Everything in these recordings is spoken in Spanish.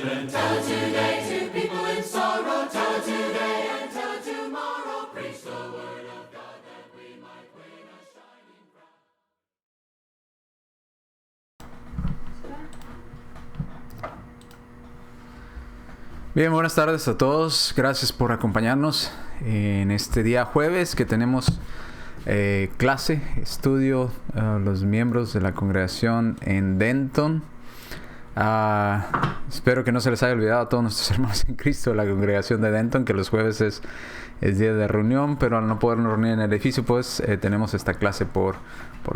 children. Tell it today to people in sorrow. Tell it today and tell it tomorrow. Preach the word of God that we might win a shining crown. Bien, buenas tardes a todos. Gracias por acompañarnos en este día jueves que tenemos clase, estudio, los miembros de la congregación en Denton. Espero que no se les haya olvidado a todos nuestros hermanos en Cristo de la congregación de Denton, que los jueves es día de reunión, pero al no podernos reunir en el edificio, pues tenemos esta clase por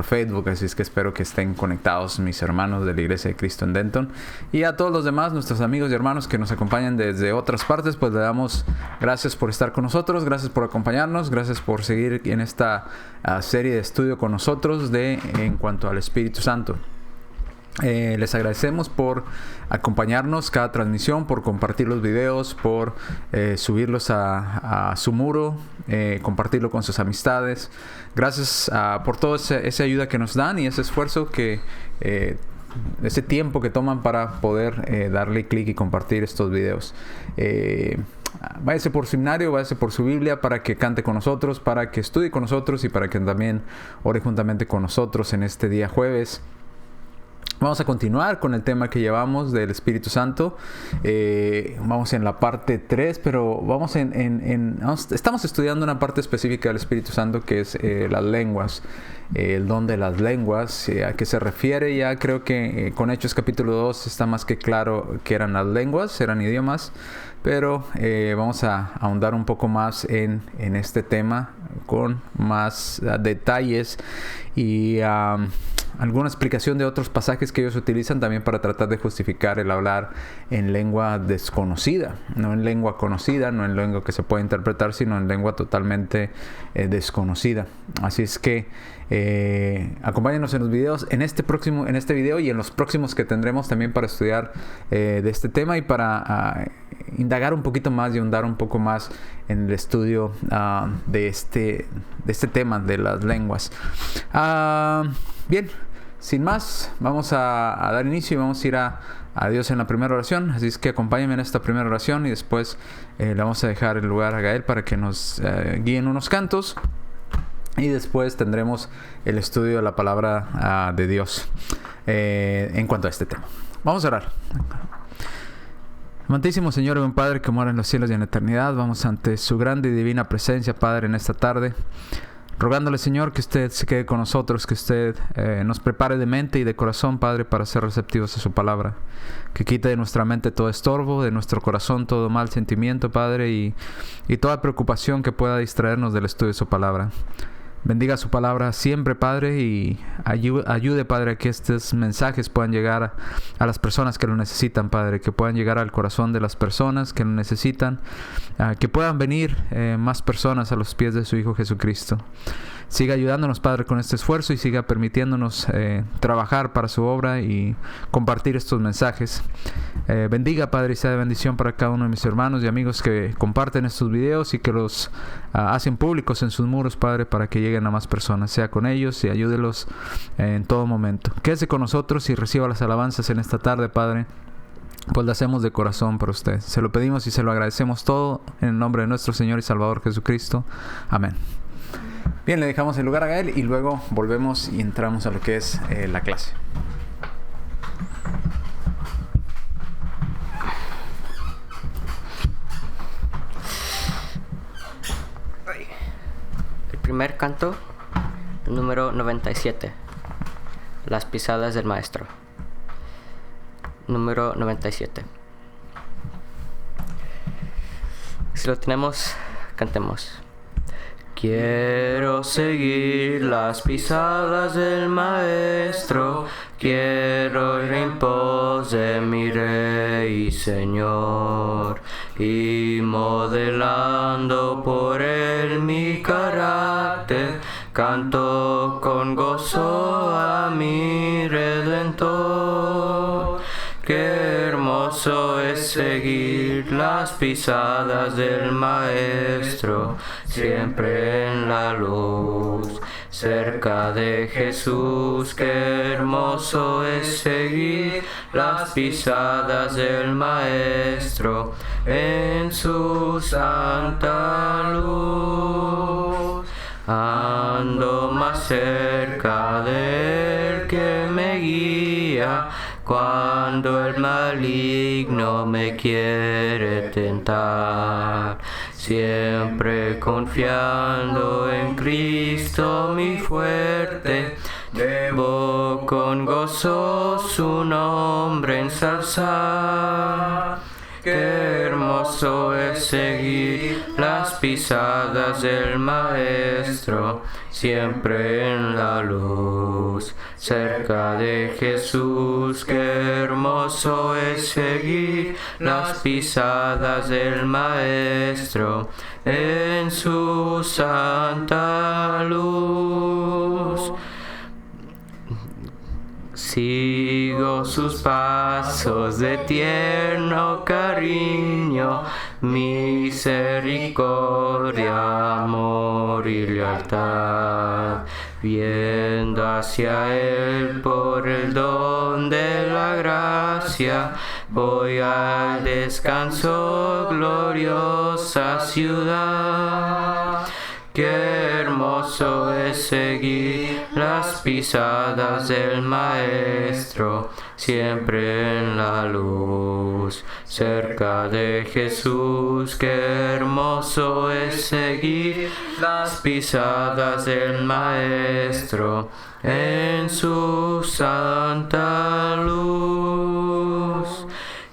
Facebook, así es que espero que estén conectados mis hermanos de la Iglesia de Cristo en Denton. Y a todos los demás, nuestros amigos y hermanos que nos acompañan desde otras partes, pues le damos gracias por estar con nosotros, gracias por acompañarnos, gracias por seguir en esta serie de estudio con nosotros en cuanto al Espíritu Santo. Les agradecemos por acompañarnos cada transmisión, por compartir los videos, por subirlos a su muro, compartirlo con sus amistades. Gracias por toda esa ayuda que nos dan y ese esfuerzo ese tiempo que toman para poder darle clic y compartir estos videos. Váyase por su seminario, váyase por su Biblia para que cante con nosotros, para que estudie con nosotros y para que también ore juntamente con nosotros en este día jueves. Vamos a continuar con el tema que llevamos del Espíritu Santo. Vamos en la parte 3, pero estamos estudiando una parte específica del Espíritu Santo que es las lenguas. El don de las lenguas, ¿a qué se refiere? Ya creo que con Hechos capítulo 2 está más que claro que eran las lenguas, eran idiomas. Pero vamos a ahondar un poco más en este tema con más detalles y alguna explicación de otros pasajes que ellos utilizan también para tratar de justificar el hablar en lengua desconocida, no en lengua conocida, no en lengua que se puede interpretar, sino en lengua totalmente desconocida. Así es que acompáñenos en los videos, en este video y en los próximos que tendremos también para estudiar de este tema y para indagar un poquito más y ahondar un poco más en el estudio de este tema de las lenguas. Bien, sin más, vamos a dar inicio y vamos a ir a Dios en la primera oración. Así es que acompáñenme en esta primera oración y después le vamos a dejar el lugar a Gael para que nos guíen unos cantos. Y después tendremos el estudio de la palabra de Dios en cuanto a este tema. Vamos a orar. Amantísimo Señor y buen Padre que mora en los cielos y en la eternidad, vamos ante su grande y divina presencia, Padre, en esta tarde, rogándole, Señor, que usted se quede con nosotros, que usted nos prepare de mente y de corazón, Padre, para ser receptivos a su palabra, que quite de nuestra mente todo estorbo, de nuestro corazón todo mal sentimiento, Padre, y toda preocupación que pueda distraernos del estudio de su palabra. Bendiga su palabra siempre, Padre, y ayude, Padre, a que estos mensajes puedan llegar a las personas que lo necesitan, Padre, que puedan llegar al corazón de las personas que lo necesitan, que puedan venir más personas a los pies de su Hijo Jesucristo. Siga ayudándonos, Padre, con este esfuerzo y siga permitiéndonos trabajar para su obra y compartir estos mensajes. Bendiga, Padre, y sea de bendición para cada uno de mis hermanos y amigos que comparten estos videos y que los hacen públicos en sus muros, Padre, para que lleguen a más personas. Sea con ellos y ayúdelos en todo momento. Quédese con nosotros y reciba las alabanzas en esta tarde, Padre, pues lo hacemos de corazón para usted. Se lo pedimos y se lo agradecemos todo en el nombre de nuestro Señor y Salvador Jesucristo. Amén. Bien, le dejamos el lugar a Gael y luego volvemos y entramos a lo que es la clase. El primer canto, número 97, Las pisadas del Maestro. Número 97. Si lo tenemos, cantemos. Quiero seguir las pisadas del Maestro, quiero ir en pos de mi Rey y Señor, y modelando por él mi carácter, canto con gozo a mi Redentor. Qué hermoso es seguir las pisadas del Maestro, siempre en la luz. cerca de Jesús, qué hermoso es seguir las pisadas del Maestro en su santa luz. Ando más cerca de Él que me guía cuando el maligno me quiere tentar. Siempre confiando en Cristo mi fuerte, debo con gozo su nombre ensalzar. Qué hermoso es seguir las pisadas del Maestro, siempre en la luz, cerca de Jesús. Qué hermoso es seguir las pisadas del Maestro en su santa luz. Sigo sus pasos de tierno cariño, misericordia, amor y lealtad, viendo hacia Él por el don de la gracia, voy al descanso, gloriosa ciudad. Qué hermoso es seguir las pisadas del Maestro, siempre en la luz, cerca de Jesús. Qué hermoso es seguir las pisadas del Maestro en su santa luz.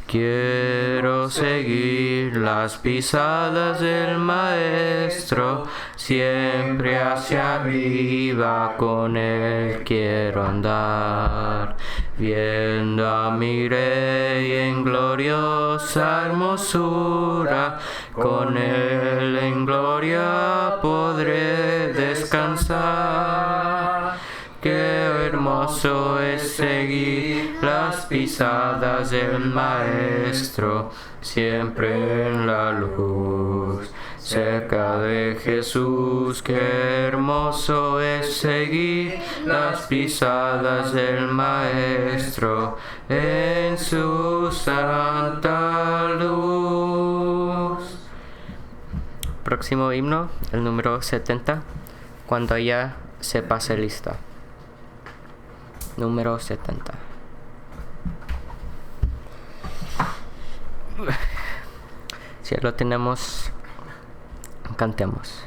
Quiero seguir las pisadas del Maestro, siempre hacia arriba con Él quiero andar, viendo a mi Rey en gloriosa hermosura, con Él en gloria podré descansar. Qué hermoso es seguir las pisadas del Maestro, siempre en la luz, cerca de Jesús. Qué hermoso es seguir las pisadas del Maestro en su santa luz. Próximo himno, el número 70, cuando ella se pase lista. Número 70. Si ya lo tenemos, cantemos.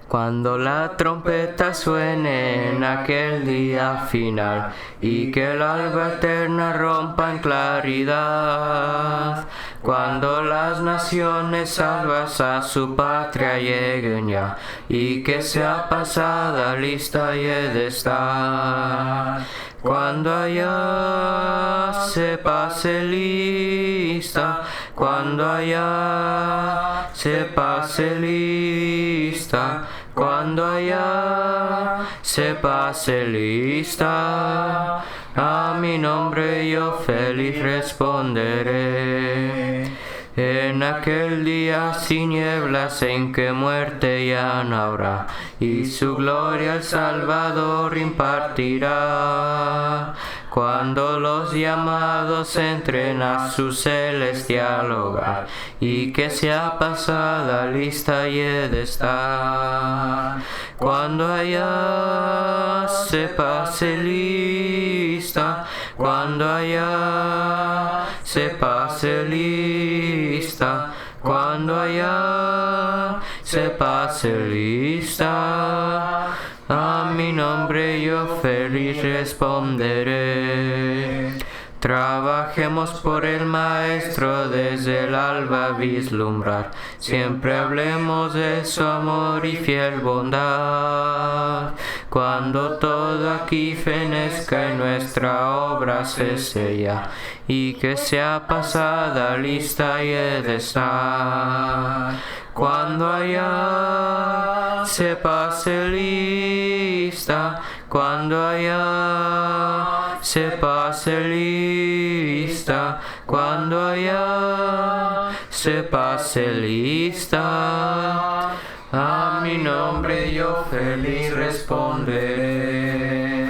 Cuando la trompeta suene en aquel día final y que el alba eterna rompa en claridad, cuando las naciones salvas a su patria lleguen ya y que sea pasada lista y he de estar, cuando allá se pase lista, cuando allá se pase lista, cuando allá se pase lista, a mi nombre yo feliz responderé. En aquel día sin nieblas en que muerte ya no habrá, y su gloria el Salvador impartirá. Cuando los llamados entren a su celestial hogar, y que sea pasada lista y he de estar. Cuando allá se pase lista, cuando allá se pase lista, cuando allá se pase lista, a mi nombre yo feliz responderé. Trabajemos por el Maestro desde el alba vislumbrar, siempre hablemos de su amor y fiel bondad. Cuando todo aquí fenezca y nuestra obra se sella, y que sea pasada lista y he de estar. Cuando allá se pase lista, cuando allá se pase lista, cuando allá se pase lista, A mi nombre yo feliz responderé.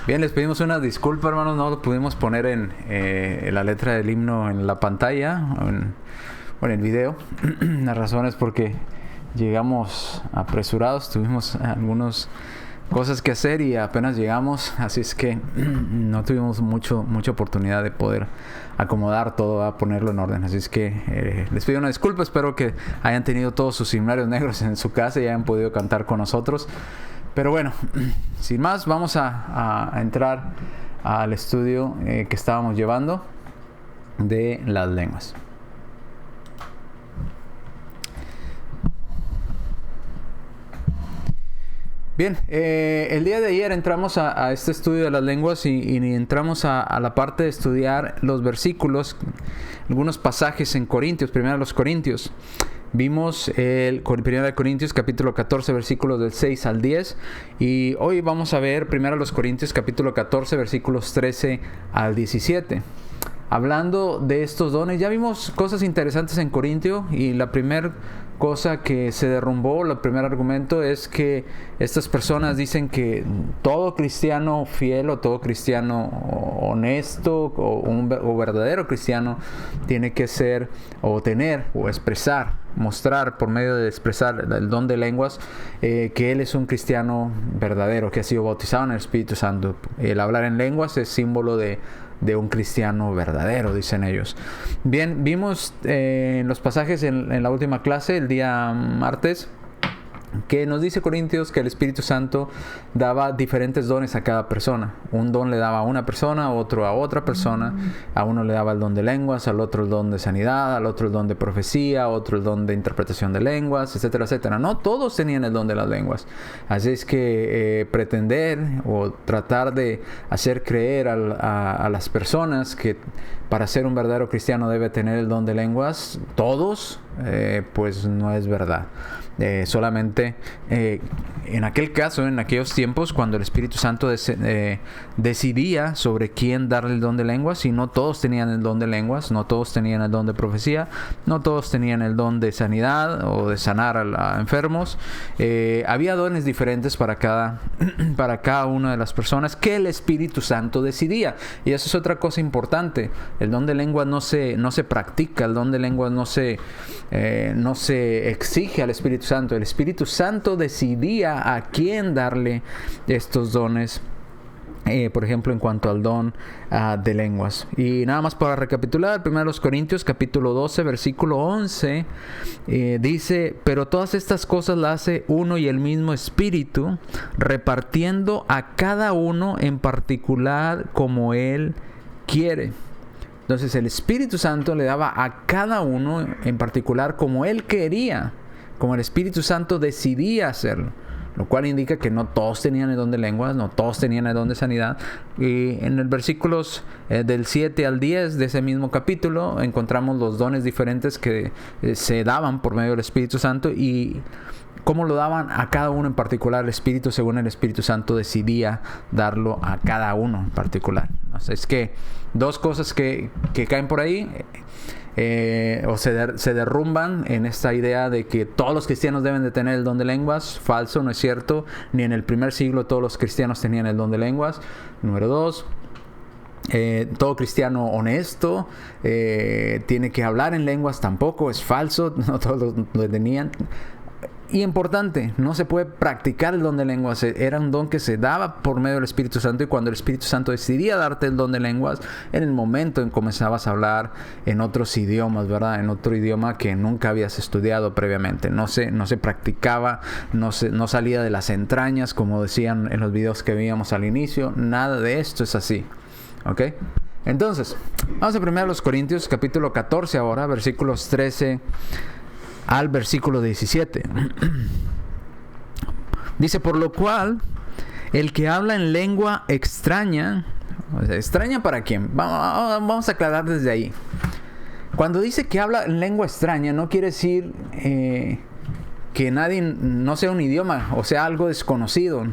Bien, les pedimos una disculpa, hermanos, no lo pudimos poner en la letra del himno en la pantalla, o en el video. La razón es porque llegamos apresurados, tuvimos algunas cosas que hacer y apenas llegamos, así es que no tuvimos mucha oportunidad de poder acomodar todo, a ponerlo en orden. Así es que les pido una disculpa, espero que hayan tenido todos sus himnarios negros en su casa y hayan podido cantar con nosotros. Pero bueno, sin más, vamos a entrar al estudio que estábamos llevando de las lenguas. Bien, el día de ayer entramos a este estudio de las lenguas y entramos a la parte de estudiar los versículos, algunos pasajes en Corintios, primero los Corintios. Vimos el 1 Corintios capítulo 14 versículos del 6 al 10 y hoy vamos a ver 1 Corintios capítulo 14 versículos 13 al 17. Hablando de estos dones, ya vimos cosas interesantes en Corintio y la primera cosa que se derrumbó, el primer argumento es que estas personas dicen que todo cristiano fiel o todo cristiano honesto o verdadero cristiano tiene que ser o tener o expresar, mostrar por medio de expresar el don de lenguas que él es un cristiano verdadero, que ha sido bautizado en el Espíritu Santo. El hablar en lenguas es símbolo de un cristiano verdadero, dicen ellos. Bien, vimos en los pasajes en la última clase, el día martes, que nos dice Corintios que el Espíritu Santo daba diferentes dones a cada persona. Un don le daba a una persona, otro a otra persona. A uno le daba el don de lenguas, al otro el don de sanidad, al otro el don de profecía, a otro el don de interpretación de lenguas, etcétera, etcétera. No todos tenían el don de las lenguas. Así es que pretender o tratar de hacer creer a las personas que para ser un verdadero cristiano debe tener el don de lenguas, todos, pues no es verdad. Solamente en aquel caso, en aquellos tiempos, cuando el Espíritu Santo decidía sobre quién darle el don de lenguas, y no todos tenían el don de lenguas, no todos tenían el don de profecía, no todos tenían el don de sanidad o de sanar a enfermos. Había dones diferentes para cada una de las personas que el Espíritu Santo decidía, y eso es otra cosa importante. El don de lenguas no se practica, el don de lenguas no se exige al Espíritu Santo. El Espíritu Santo decidía a quién darle estos dones, por ejemplo, en cuanto al don de lenguas. Y nada más para recapitular, 1 Corintios capítulo 12 versículo 11 dice: pero todas estas cosas las hace uno y el mismo Espíritu, repartiendo a cada uno en particular como Él quiere. Entonces el Espíritu Santo le daba a cada uno en particular como Él quería, como el Espíritu Santo decidía hacerlo, lo cual indica que no todos tenían el don de lenguas, no todos tenían el don de sanidad. Y en los versículos del 7 al 10 de ese mismo capítulo encontramos los dones diferentes que se daban por medio del Espíritu Santo y cómo lo daban a cada uno en particular el Espíritu, según el Espíritu Santo decidía darlo a cada uno en particular. Así es que dos cosas que caen por ahí o se derrumban en esta idea de que todos los cristianos deben de tener el don de lenguas. Falso, no es cierto. Ni en el primer siglo todos los cristianos tenían el don de lenguas. Número 2, todo cristiano honesto tiene que hablar en lenguas. Tampoco es falso, no todos lo tenían. Y importante, no se puede practicar el don de lenguas. Era un don que se daba por medio del Espíritu Santo, y cuando el Espíritu Santo decidía darte el don de lenguas, en el momento en que comenzabas a hablar en otros idiomas, ¿verdad? En otro idioma que nunca habías estudiado previamente. No se practicaba, no salía de las entrañas, como decían en los videos que veíamos al inicio. Nada de esto es así, ¿ok? Entonces, vamos a 1 Corintios capítulo 14 ahora, versículos 13 al versículo 17. Dice: por lo cual, el que habla en lengua extraña, ¿extraña para quién? Vamos a aclarar desde ahí. Cuando dice que habla en lengua extraña, no quiere decir que nadie, no sea un idioma o sea algo desconocido.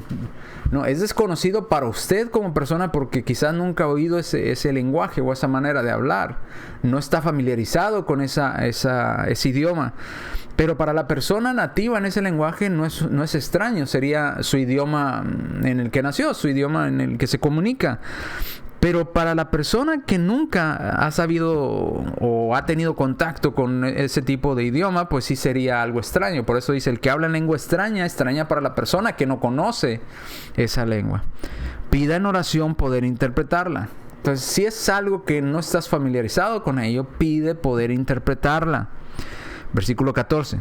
No, es desconocido para usted como persona porque quizás nunca ha oído ese lenguaje o esa manera de hablar. No está familiarizado con ese idioma. Pero para la persona nativa en ese lenguaje no es extraño. Sería su idioma en el que nació, su idioma en el que se comunica. Pero para la persona que nunca ha sabido o ha tenido contacto con ese tipo de idioma, pues sí sería algo extraño. Por eso dice, el que habla en lengua extraña para la persona que no conoce esa lengua. Pida en oración poder interpretarla. Entonces, si es algo que no estás familiarizado con ello, pide poder interpretarla. Versículo 14.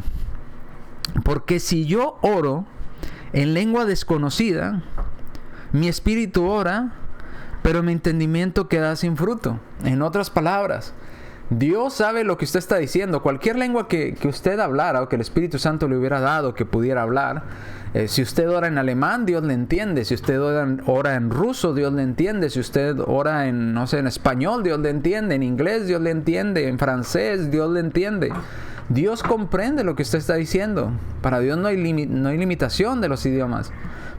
Porque si yo oro en lengua desconocida, mi espíritu ora, pero mi entendimiento queda sin fruto. En otras palabras, Dios sabe lo que usted está diciendo. Cualquier lengua que usted hablara o que el Espíritu Santo le hubiera dado que pudiera hablar, si usted ora en alemán, Dios le entiende. Si usted ora en ruso, Dios le entiende. Si usted ora en español, Dios le entiende. En inglés, Dios le entiende. En francés, Dios le entiende. Dios comprende lo que usted está diciendo. Para Dios no hay limitación de los idiomas.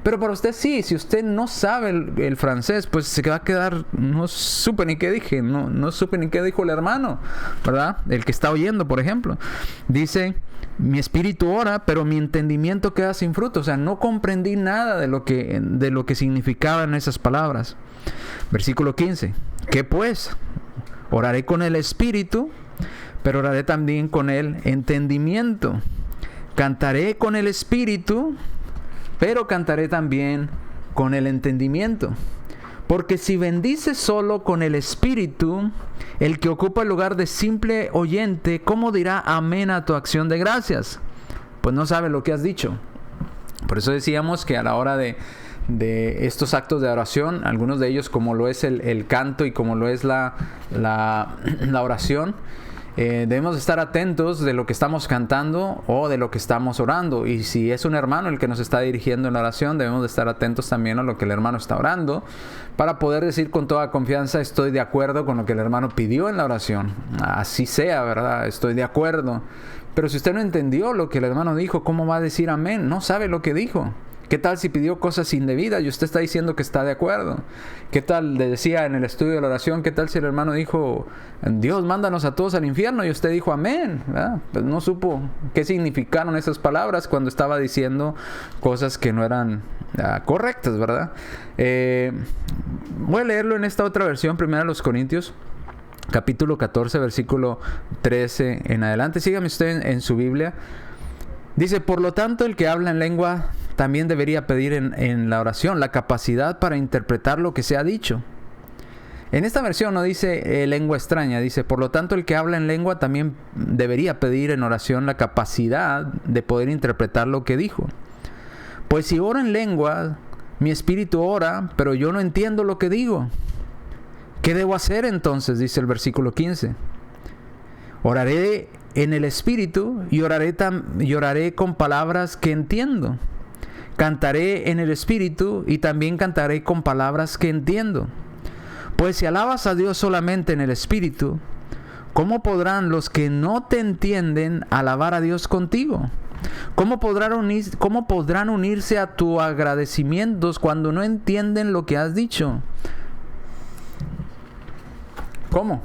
Pero para usted sí, si usted no sabe el francés, pues se va a quedar, no supe ni qué dije, no supe ni qué dijo el hermano, ¿verdad? El que está oyendo, por ejemplo. Dice, mi espíritu ora, pero mi entendimiento queda sin fruto. O sea, no comprendí nada de lo que significaban esas palabras. Versículo 15. ¿Qué pues? Oraré con el espíritu, pero oraré también con el entendimiento. Cantaré con el espíritu, pero cantaré también con el entendimiento. Porque si bendices solo con el espíritu, el que ocupa el lugar de simple oyente, ¿cómo dirá amén a tu acción de gracias? Pues no sabe lo que has dicho. Por eso decíamos que a la hora de estos actos de oración, algunos de ellos como lo es el canto y como lo es la oración, debemos estar atentos de lo que estamos cantando o de lo que estamos orando. Y si es un hermano el que nos está dirigiendo en la oración, debemos de estar atentos también a lo que el hermano está orando, para poder decir con toda confianza, estoy de acuerdo con lo que el hermano pidió en la oración. Así sea, ¿verdad? Estoy de acuerdo. Pero si usted no entendió lo que el hermano dijo, ¿cómo va a decir amén? No sabe lo que dijo. ¿Qué tal si pidió cosas indebidas y usted está diciendo que está de acuerdo? ¿Qué tal, le decía en el estudio de la oración, qué tal si el hermano dijo, Dios, mándanos a todos al infierno, y usted dijo amén? ¿Verdad? Pues no supo qué significaron esas palabras cuando estaba diciendo cosas que no eran correctas, ¿verdad? Voy a leerlo en esta otra versión, 1 Corintios, capítulo 14, versículo 13 en adelante. Sígame usted en su Biblia. Dice, por lo tanto, el que habla en lengua también debería pedir en la oración la capacidad para interpretar lo que se ha dicho. En esta versión no dice lengua extraña, dice, por lo tanto, el que habla en lengua también debería pedir en oración la capacidad de poder interpretar lo que dijo. Pues si oro en lengua, mi espíritu ora, pero yo no entiendo lo que digo. ¿Qué debo hacer entonces? Dice el versículo 15. Oraré en el espíritu y oraré con palabras que entiendo. Cantaré en el espíritu y también cantaré con palabras que entiendo. Pues si alabas a Dios solamente en el espíritu, ¿cómo podrán los que no te entienden alabar a Dios contigo? ¿Cómo podrán unirse a tus agradecimientos cuando no entienden lo que has dicho? ¿Cómo?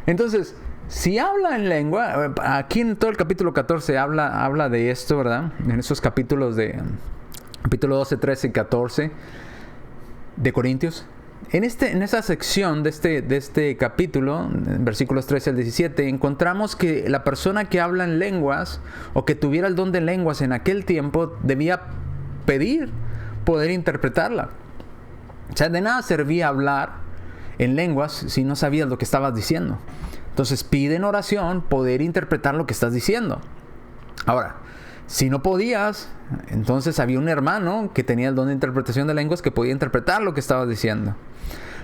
Entonces, si habla en lengua, aquí en todo el capítulo 14 habla de esto, ¿verdad? En esos capítulos capítulo 12, 13 y 14 de Corintios. En esa sección de este capítulo, versículos 13 al 17, encontramos que la persona que habla en lenguas o que tuviera el don de lenguas en aquel tiempo debía pedir poder interpretarla. O sea, de nada servía hablar en lenguas si no sabías lo que estabas diciendo. Entonces pide en oración poder interpretar lo que estás diciendo. Ahora, si no podías, entonces había un hermano que tenía el don de interpretación de lenguas que podía interpretar lo que estabas diciendo.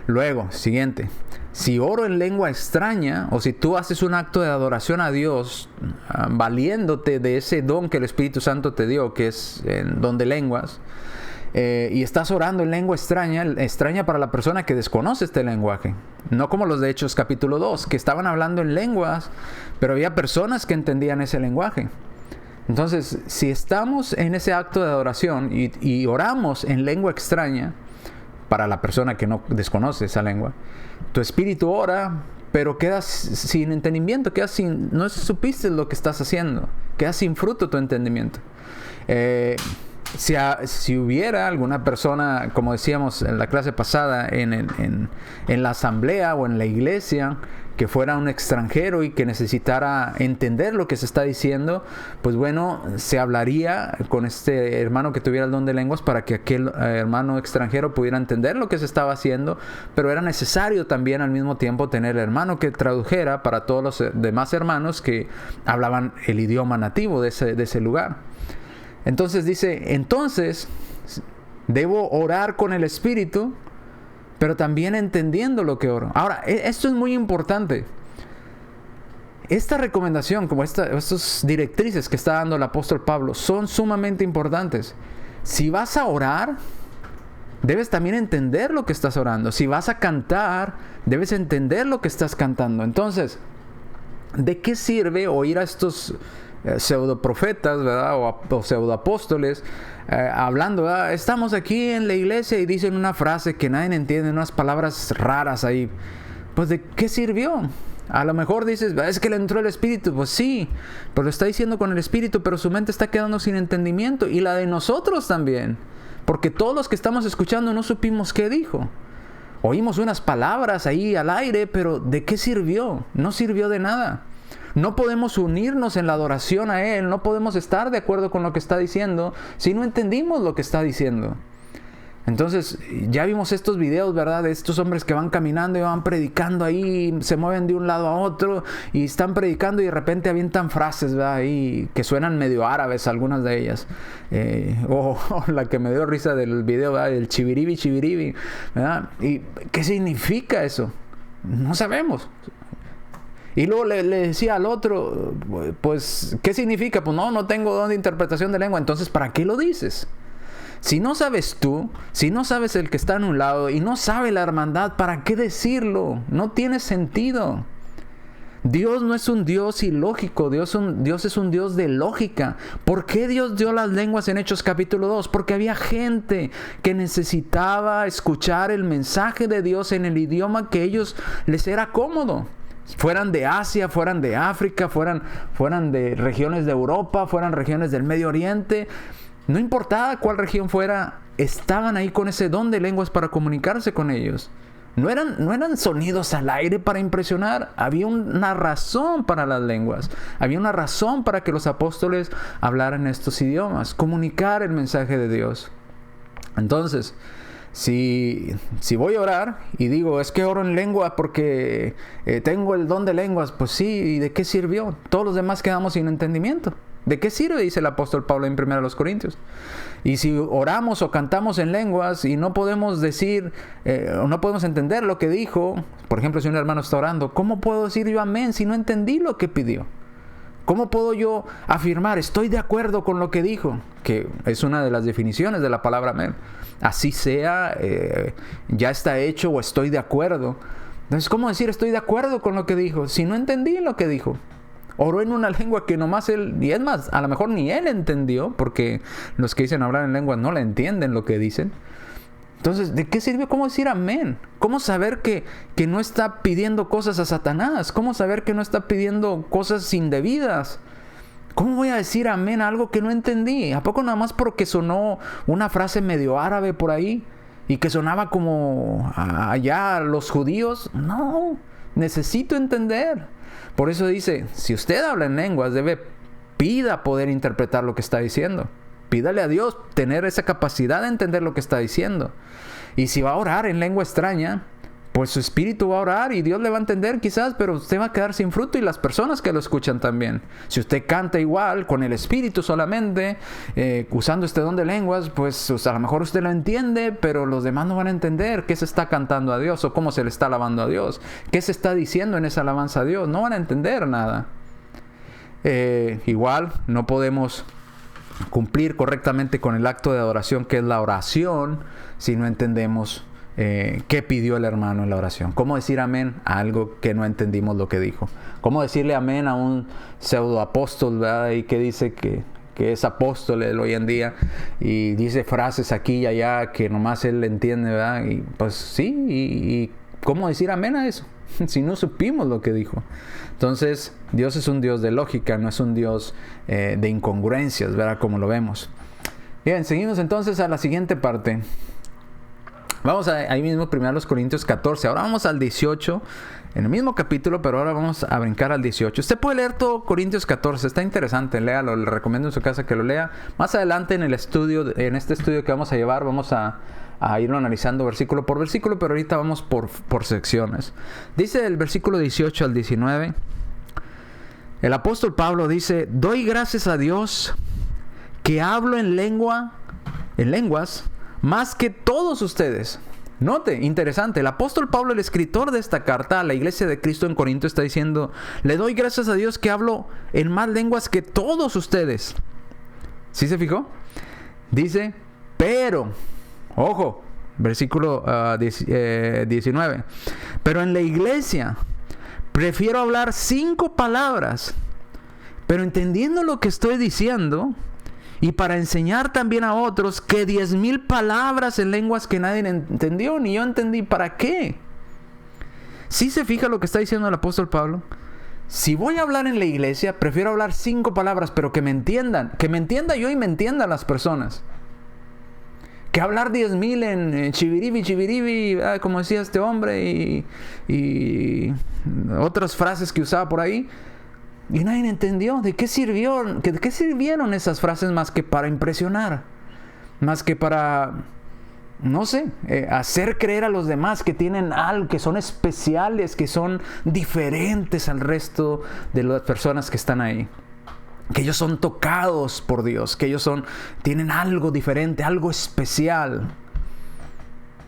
Luego, siguiente, si oro en lengua extraña, o si tú haces un acto de adoración a Dios, valiéndote de ese don que el Espíritu Santo te dio, que es el don de lenguas, y estás orando en lengua extraña para la persona que desconoce este lenguaje. No como los de Hechos capítulo 2, que estaban hablando en lenguas, pero había personas que entendían ese lenguaje. Entonces, si estamos en ese acto de adoración y oramos en lengua extraña, para la persona que no desconoce esa lengua, tu espíritu ora, pero quedas sin entendimiento, no supiste lo que estás haciendo, quedas sin fruto tu entendimiento. Si hubiera alguna persona, como decíamos en la clase pasada, en la asamblea o en la iglesia, que fuera un extranjero y que necesitara entender lo que se está diciendo, pues bueno, se hablaría con este hermano que tuviera el don de lenguas para que aquel hermano extranjero pudiera entender lo que se estaba haciendo, pero era necesario también al mismo tiempo tener el hermano que tradujera para todos los demás hermanos que hablaban el idioma nativo de ese lugar. Entonces dice, debo orar con el Espíritu, pero también entendiendo lo que oro. Ahora, esto es muy importante. Esta recomendación, como estas directrices que está dando el apóstol Pablo, son sumamente importantes. Si vas a orar, debes también entender lo que estás orando. Si vas a cantar, debes entender lo que estás cantando. Entonces, ¿de qué sirve oír a estos pseudoprofetas, ¿verdad? O pseudoapóstoles hablando, ¿verdad? Estamos aquí en la iglesia y dicen una frase que nadie entiende, unas palabras raras ahí? Pues ¿de qué sirvió? A lo mejor dices, es que le entró el Espíritu. Pues sí, pero lo está diciendo con el Espíritu, pero su mente está quedando sin entendimiento, y la de nosotros también, porque todos los que estamos escuchando no supimos qué dijo. Oímos unas palabras ahí al aire, pero ¿de qué sirvió? No sirvió de nada. No podemos unirnos en la adoración a Él, no podemos estar de acuerdo con lo que está diciendo si no entendimos lo que está diciendo. Entonces, ya vimos estos videos, ¿verdad? De estos hombres que van caminando y van predicando ahí, se mueven de un lado a otro y están predicando y de repente avientan frases, ¿verdad? Ahí que suenan medio árabes, algunas de ellas. La que me dio risa del video, ¿verdad? El chibiribi, chibiribi, ¿verdad? ¿Y qué significa eso? No sabemos. Y luego le decía al otro, pues, ¿qué significa? Pues no tengo don de interpretación de lengua. Entonces, ¿para qué lo dices? Si no sabes tú, si no sabes el que está en un lado y no sabe la hermandad, ¿para qué decirlo? No tiene sentido. Dios no es un Dios ilógico, Dios es un Dios de lógica. ¿Por qué Dios dio las lenguas en Hechos capítulo 2? Porque había gente que necesitaba escuchar el mensaje de Dios en el idioma que ellos les era cómodo. Fueran de Asia, fueran de África, fueran de regiones de Europa, fueran regiones del Medio Oriente. No importaba cuál región fuera, estaban ahí con ese don de lenguas para comunicarse con ellos. No eran sonidos al aire para impresionar. Había una razón para las lenguas. Había una razón para que los apóstoles hablaran estos idiomas. Comunicar el mensaje de Dios. Entonces, si voy a orar y digo, es que oro en lengua porque tengo el don de lenguas, pues sí, ¿y de qué sirvió? Todos los demás quedamos sin entendimiento. ¿De qué sirve? Dice el apóstol Pablo en 1 Corintios. Y si oramos o cantamos en lenguas y no podemos decir, o no podemos entender lo que dijo, por ejemplo, si un hermano está orando, ¿cómo puedo decir yo amén si no entendí lo que pidió? ¿Cómo puedo yo afirmar, estoy de acuerdo con lo que dijo? Que es una de las definiciones de la palabra amén. Así sea, ya está hecho o estoy de acuerdo. Entonces, ¿cómo decir estoy de acuerdo con lo que dijo si no entendí lo que dijo? Oró en una lengua que nomás él, y es más, a lo mejor ni él entendió, porque los que dicen hablar en lenguas no le entienden lo que dicen. Entonces, ¿de qué sirve? ¿Cómo decir amén? ¿Cómo saber que no está pidiendo cosas a Satanás? ¿Cómo saber que no está pidiendo cosas indebidas? ¿Cómo voy a decir amén a algo que no entendí? ¿A poco nada más porque sonó una frase medio árabe por ahí? Y que sonaba como allá los judíos. No, necesito entender. Por eso dice, si usted habla en lenguas, pida poder interpretar lo que está diciendo. Pídale a Dios tener esa capacidad de entender lo que está diciendo. Y si va a orar en lengua extraña, pues su espíritu va a orar y Dios le va a entender quizás, pero usted va a quedar sin fruto y las personas que lo escuchan también. Si usted canta igual, con el espíritu solamente, usando este don de lenguas, pues a lo mejor usted lo entiende, pero los demás no van a entender qué se está cantando a Dios o cómo se le está alabando a Dios. ¿Qué se está diciendo en esa alabanza a Dios? No van a entender nada. Igual no podemos cumplir correctamente con el acto de adoración que es la oración si no entendemos qué pidió el hermano en la oración. ¿Cómo decir amén a algo que no entendimos lo que dijo? ¿Cómo decirle amén a un pseudoapóstol, ¿verdad? Y que dice que que es apóstol él hoy en día y dice frases aquí y allá que nomás él entiende, ¿verdad? Y pues sí, y ¿cómo decir amén a eso? Si no supimos lo que dijo. Entonces, Dios es un Dios de lógica, no es un Dios de incongruencias, ¿verdad? Como lo vemos. Bien, seguimos entonces a la siguiente parte. Vamos ahí mismo, 1 Corintios 14. Ahora vamos al 18, en el mismo capítulo, pero ahora vamos a brincar al 18. Usted puede leer todo Corintios 14, está interesante, léalo, le recomiendo en su casa que lo lea. Más adelante en este estudio que vamos a llevar, vamos a irlo analizando versículo por versículo, pero ahorita vamos por secciones. Dice el versículo 18 al 19, el apóstol Pablo dice: doy gracias a Dios que hablo en lenguas, más que todos ustedes. Note, interesante, el apóstol Pablo, el escritor de esta carta a la iglesia de Cristo en Corinto, está diciendo: le doy gracias a Dios que hablo en más lenguas que todos ustedes. ¿Sí se fijó? Dice, pero, ojo, versículo 19, pero en la iglesia prefiero hablar 5 palabras, pero entendiendo lo que estoy diciendo, y para enseñar también a otros, que 10,000 palabras en lenguas que nadie entendió, ni yo entendí. ¿Para qué? ¿Sí se fija lo que está diciendo el apóstol Pablo? Si voy a hablar en la iglesia, prefiero hablar 5 palabras, pero que me entiendan. Que me entienda yo y me entiendan las personas. Que hablar 10,000 en chiviribi, como decía este hombre, y otras frases que usaba por ahí. Y nadie entendió. ¿De qué sirvieron esas frases más que para impresionar? Más que para, no sé, hacer creer a los demás que tienen algo, que son especiales, que son diferentes al resto de las personas que están ahí. Que ellos son tocados por Dios, que ellos tienen algo diferente, algo especial.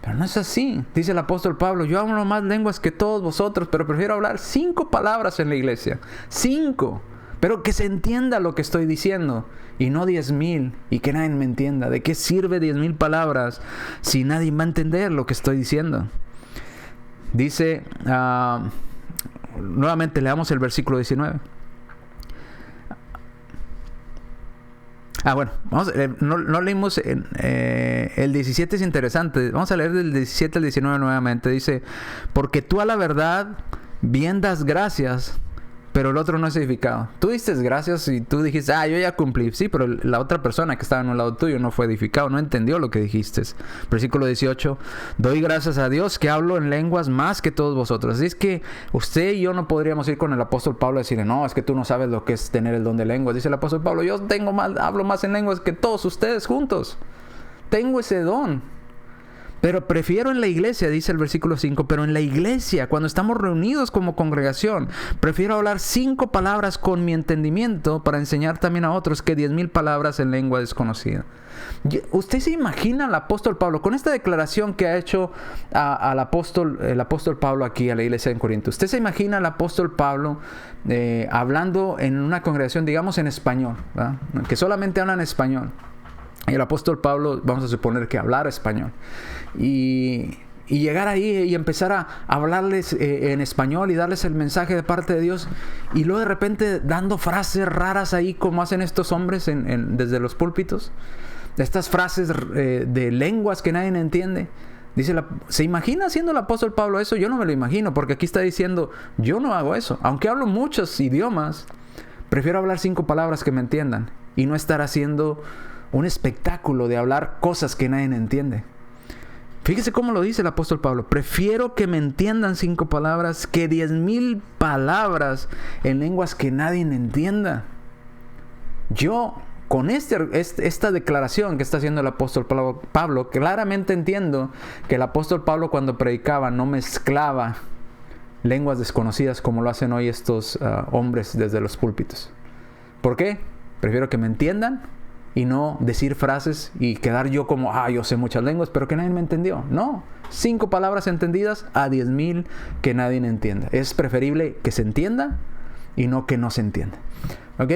Pero no es así. Dice el apóstol Pablo: yo hablo más lenguas que todos vosotros, pero prefiero hablar 5 palabras en la iglesia. 5. Pero que se entienda lo que estoy diciendo, y no 10,000, y que nadie me entienda. ¿De qué sirve 10,000 palabras si nadie va a entender lo que estoy diciendo? Dice, nuevamente leamos el versículo 19. Bueno, no leímos el 17, es interesante. Vamos a leer del 17 al 19 nuevamente. Dice: porque tú a la verdad bien das gracias, pero el otro no es edificado. Tú diste gracias y tú dijiste: yo ya cumplí. Sí, pero la otra persona que estaba en un lado tuyo no fue edificado, no entendió lo que dijiste. Versículo 18: doy gracias a Dios que hablo en lenguas más que todos vosotros. Así es que usted y yo no podríamos ir con el apóstol Pablo a decirle: no, es que tú no sabes lo que es tener el don de lenguas. Dice el apóstol Pablo: yo hablo más en lenguas que todos ustedes juntos. Tengo ese don. Pero prefiero en la iglesia, dice el versículo 5, pero en la iglesia, cuando estamos reunidos como congregación, prefiero hablar 5 palabras con mi entendimiento para enseñar también a otros que 10,000 palabras en lengua desconocida. ¿Usted se imagina al apóstol Pablo con esta declaración que ha hecho el apóstol Pablo aquí a la iglesia en Corinto? ¿Usted se imagina al apóstol Pablo hablando en una congregación, digamos en español, ¿verdad? Que solamente hablan español? Y el apóstol Pablo, vamos a suponer que hablara español. Y llegar ahí y empezar a hablarles en español y darles el mensaje de parte de Dios. Y luego de repente dando frases raras ahí como hacen estos hombres desde los púlpitos. Estas frases de lenguas que nadie entiende. ¿Se imagina haciendo el apóstol Pablo eso? Yo no me lo imagino, porque aquí está diciendo: yo no hago eso. Aunque hablo muchos idiomas, prefiero hablar 5 palabras que me entiendan y no estar haciendo un espectáculo de hablar cosas que nadie entiende. Fíjese cómo lo dice el apóstol Pablo: prefiero que me entiendan 5 palabras que 10,000 palabras en lenguas que nadie entienda. Yo, con esta declaración que está haciendo el apóstol Pablo, claramente entiendo que el apóstol Pablo, cuando predicaba, no mezclaba lenguas desconocidas como lo hacen hoy estos hombres desde los púlpitos. ¿Por qué? Prefiero que me entiendan y no decir frases y quedar yo como: yo sé muchas lenguas, pero que nadie me entendió. No, 5 palabras entendidas a 10,000 que nadie entienda. Es preferible que se entienda y no que no se entiende. ¿Ok?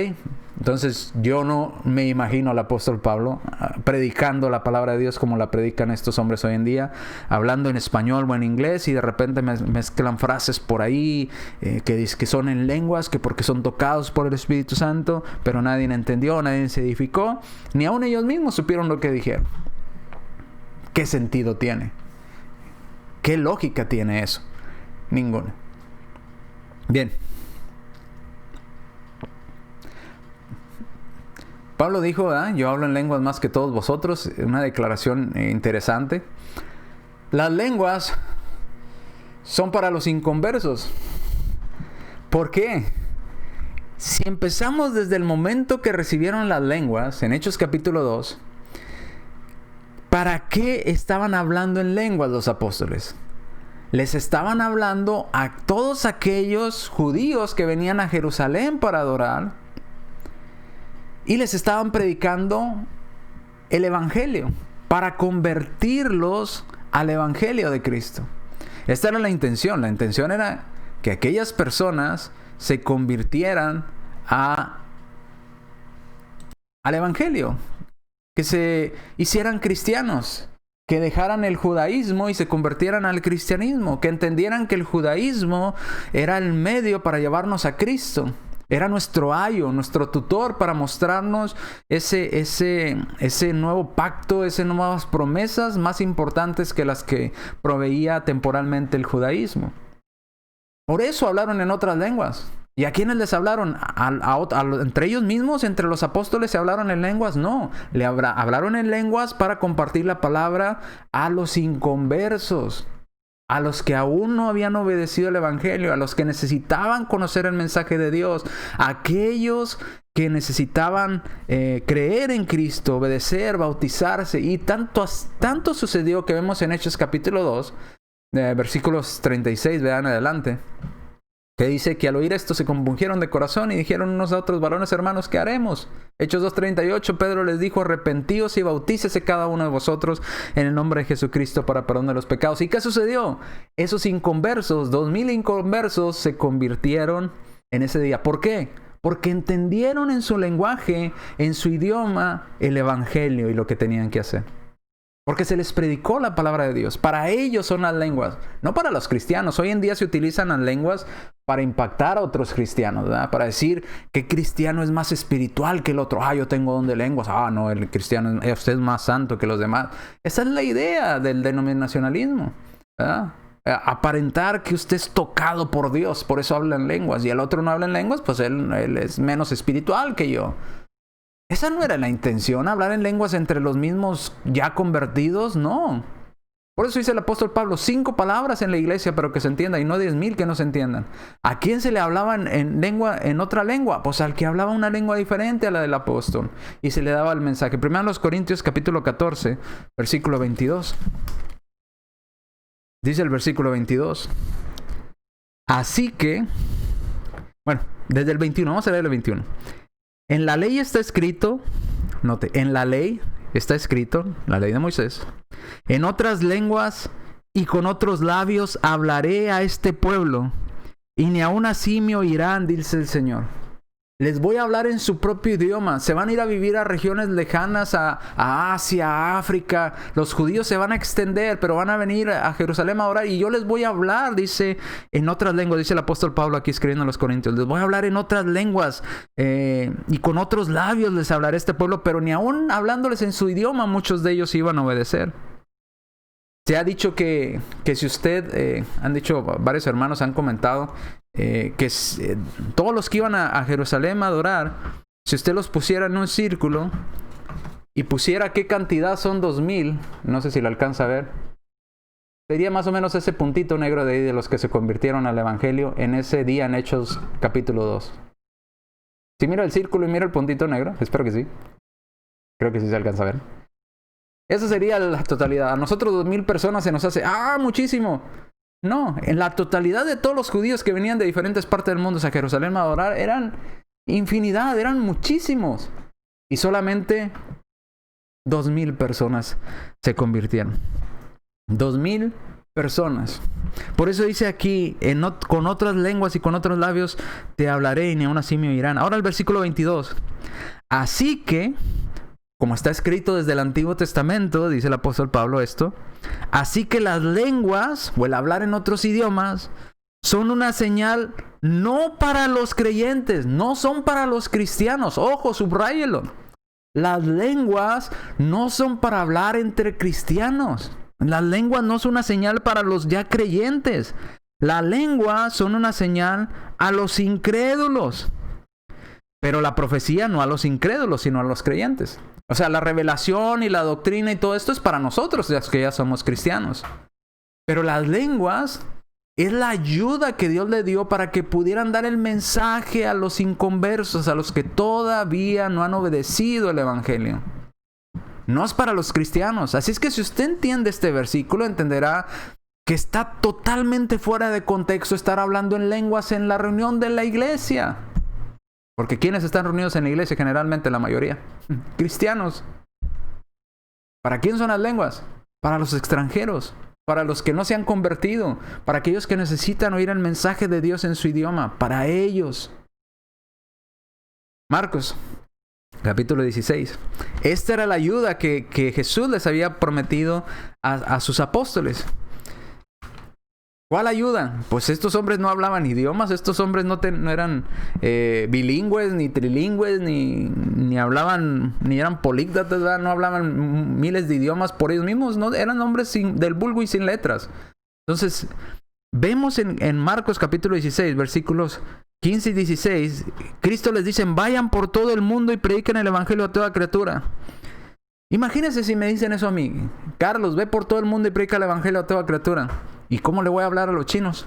Entonces yo no me imagino al apóstol Pablo predicando la palabra de Dios como la predican estos hombres hoy en día, hablando en español o en inglés, y de repente mezclan frases por ahí que son en lenguas, que porque son tocados por el Espíritu Santo, pero nadie entendió, nadie se edificó, ni aun ellos mismos supieron lo que dijeron. ¿Qué sentido tiene? ¿Qué lógica tiene eso? Ninguna. Bien. Pablo dijo, yo hablo en lenguas más que todos vosotros, una declaración interesante. Las lenguas son para los inconversos. ¿Por qué? Si empezamos desde el momento que recibieron las lenguas, en Hechos capítulo 2, ¿para qué estaban hablando en lenguas los apóstoles? Les estaban hablando a todos aquellos judíos que venían a Jerusalén para adorar, y les estaban predicando el Evangelio para convertirlos al Evangelio de Cristo. Esta era la intención. La intención era que aquellas personas se convirtieran al Evangelio, que se hicieran cristianos, que dejaran el judaísmo y se convirtieran al cristianismo, que entendieran que el judaísmo era el medio para llevarnos a Cristo. Era nuestro ayo, nuestro tutor para mostrarnos ese nuevo pacto, esas nuevas promesas más importantes que las que proveía temporalmente el judaísmo. Por eso hablaron en otras lenguas. ¿Y a quiénes les hablaron? ¿Entre ellos mismos? ¿Entre los apóstoles se hablaron en lenguas? No. Hablaron en lenguas para compartir la palabra a los inconversos, a los que aún no habían obedecido el Evangelio, a los que necesitaban conocer el mensaje de Dios, a aquellos que necesitaban creer en Cristo, obedecer, bautizarse. Y tanto sucedió que vemos en Hechos capítulo 2, versículos 36, vean adelante, que dice que al oír esto se compungieron de corazón y dijeron unos a otros: varones hermanos, ¿qué haremos? Hechos 2:38, Pedro les dijo: arrepentíos y bautícese cada uno de vosotros en el nombre de Jesucristo para perdón de los pecados. ¿Y qué sucedió? Esos inconversos, 2000 inconversos, se convirtieron en ese día. ¿Por qué? Porque entendieron en su lenguaje, en su idioma, el Evangelio y lo que tenían que hacer. Porque se les predicó la palabra de Dios. Para ellos son las lenguas, no para los cristianos. Hoy en día se utilizan las lenguas para impactar a otros cristianos, ¿verdad? Para decir que cristiano es más espiritual que el otro. Yo tengo don de lenguas. No, el cristiano usted es más santo que los demás. Esa es la idea del denominacionalismo, ¿verdad? Aparentar que usted es tocado por Dios, por eso habla en lenguas. Y el otro no habla en lenguas, pues él es menos espiritual que yo. Esa no era la intención, hablar en lenguas entre los mismos ya convertidos, no. Por eso dice el apóstol Pablo, 5 palabras en la iglesia, pero que se entienda, y no 10,000 que no se entiendan. ¿A quién se le hablaba en otra lengua? Pues al que hablaba una lengua diferente a la del apóstol, y se le daba el mensaje. Primero los Corintios capítulo 14, versículo 22. Dice el versículo 22. Así que, desde el 21, vamos a leer el 21. En la ley está escrito, note, en la ley está escrito, la ley de Moisés, en otras lenguas y con otros labios hablaré a este pueblo, y ni aun así me oirán, dice el Señor. Les voy a hablar en su propio idioma. Se van a ir a vivir a regiones lejanas, a Asia, a África. Los judíos se van a extender, pero van a venir a Jerusalén a orar. Y yo les voy a hablar, dice, en otras lenguas. Dice el apóstol Pablo aquí escribiendo a los Corintios. Les voy a hablar en otras lenguas. Y con otros labios les hablaré a este pueblo. Pero ni aún hablándoles en su idioma, muchos de ellos iban a obedecer. Se ha dicho que si usted, han dicho, varios hermanos han comentado, todos los que iban a Jerusalén a adorar, si usted los pusiera en un círculo y pusiera qué cantidad son 2000, no sé si lo alcanza a ver, sería más o menos ese puntito negro de ahí de los que se convirtieron al Evangelio en ese día en Hechos capítulo 2. Si mira el círculo y mira el puntito negro, espero que sí. Creo que sí se alcanza a ver. Esa sería la totalidad. A nosotros 2000 personas se nos hace muchísimo. No, en la totalidad de todos los judíos que venían de diferentes partes del mundo a Jerusalén a adorar, eran infinidad, eran muchísimos. Y solamente 2000 personas se convirtieron. 2000 personas. Por eso dice aquí, con otras lenguas y con otros labios te hablaré y ni aun así me oirán. Ahora el versículo 22. Así que, como está escrito desde el Antiguo Testamento, dice el apóstol Pablo esto, así que las lenguas, o el hablar en otros idiomas, son una señal no para los creyentes, no son para los cristianos. Ojo, subráyelo. Las lenguas no son para hablar entre cristianos. Las lenguas no son una señal para los ya creyentes. Las lenguas son una señal a los incrédulos. Pero la profecía no a los incrédulos, sino a los creyentes. O sea, la revelación y la doctrina y todo esto es para nosotros, los que ya somos cristianos. Pero las lenguas es la ayuda que Dios le dio para que pudieran dar el mensaje a los inconversos, a los que todavía no han obedecido el evangelio. No es para los cristianos. Así es que si usted entiende este versículo, entenderá que está totalmente fuera de contexto estar hablando en lenguas en la reunión de la iglesia. Porque ¿quiénes están reunidos en la iglesia? Generalmente la mayoría. Cristianos. ¿Para quién son las lenguas? Para los extranjeros. Para los que no se han convertido. Para aquellos que necesitan oír el mensaje de Dios en su idioma. Para ellos. Marcos, capítulo 16. Esta era la ayuda que Jesús les había prometido a sus apóstoles. ¿Cuál ayuda? Pues estos hombres no hablaban idiomas, estos hombres no eran bilingües, ni trilingües, ni hablaban, ni eran políglotas, ¿verdad? No hablaban miles de idiomas por ellos mismos, no, eran hombres del vulgo y sin letras. Entonces, vemos en Marcos capítulo 16, versículos 15 y 16, Cristo les dice, vayan por todo el mundo y prediquen el evangelio a toda criatura. Imagínense si me dicen eso a mí, Carlos, ve por todo el mundo y predica el evangelio a toda criatura. ¿Y cómo le voy a hablar a los chinos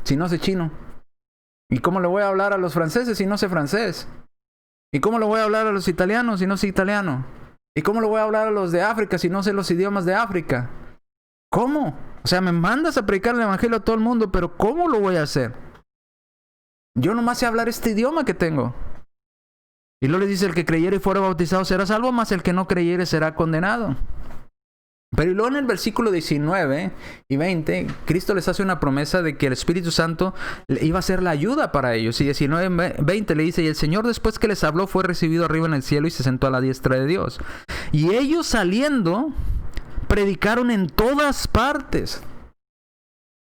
si no sé chino? ¿Y cómo le voy a hablar a los franceses si no sé francés? ¿Y cómo le voy a hablar a los italianos si no sé italiano? ¿Y cómo le voy a hablar a los de África si no sé los idiomas de África? ¿Cómo? O sea, me mandas a predicar el evangelio a todo el mundo, pero ¿cómo lo voy a hacer? Yo nomás sé hablar este idioma que tengo. Y luego le dice, el que creyere y fuera bautizado será salvo, mas el que no creyere será condenado. Pero luego en el versículo 19 y 20, Cristo les hace una promesa de que el Espíritu Santo iba a ser la ayuda para ellos. Y 19 y 20 le dice, y el Señor después que les habló fue recibido arriba en el cielo y se sentó a la diestra de Dios. Y ellos saliendo, predicaron en todas partes.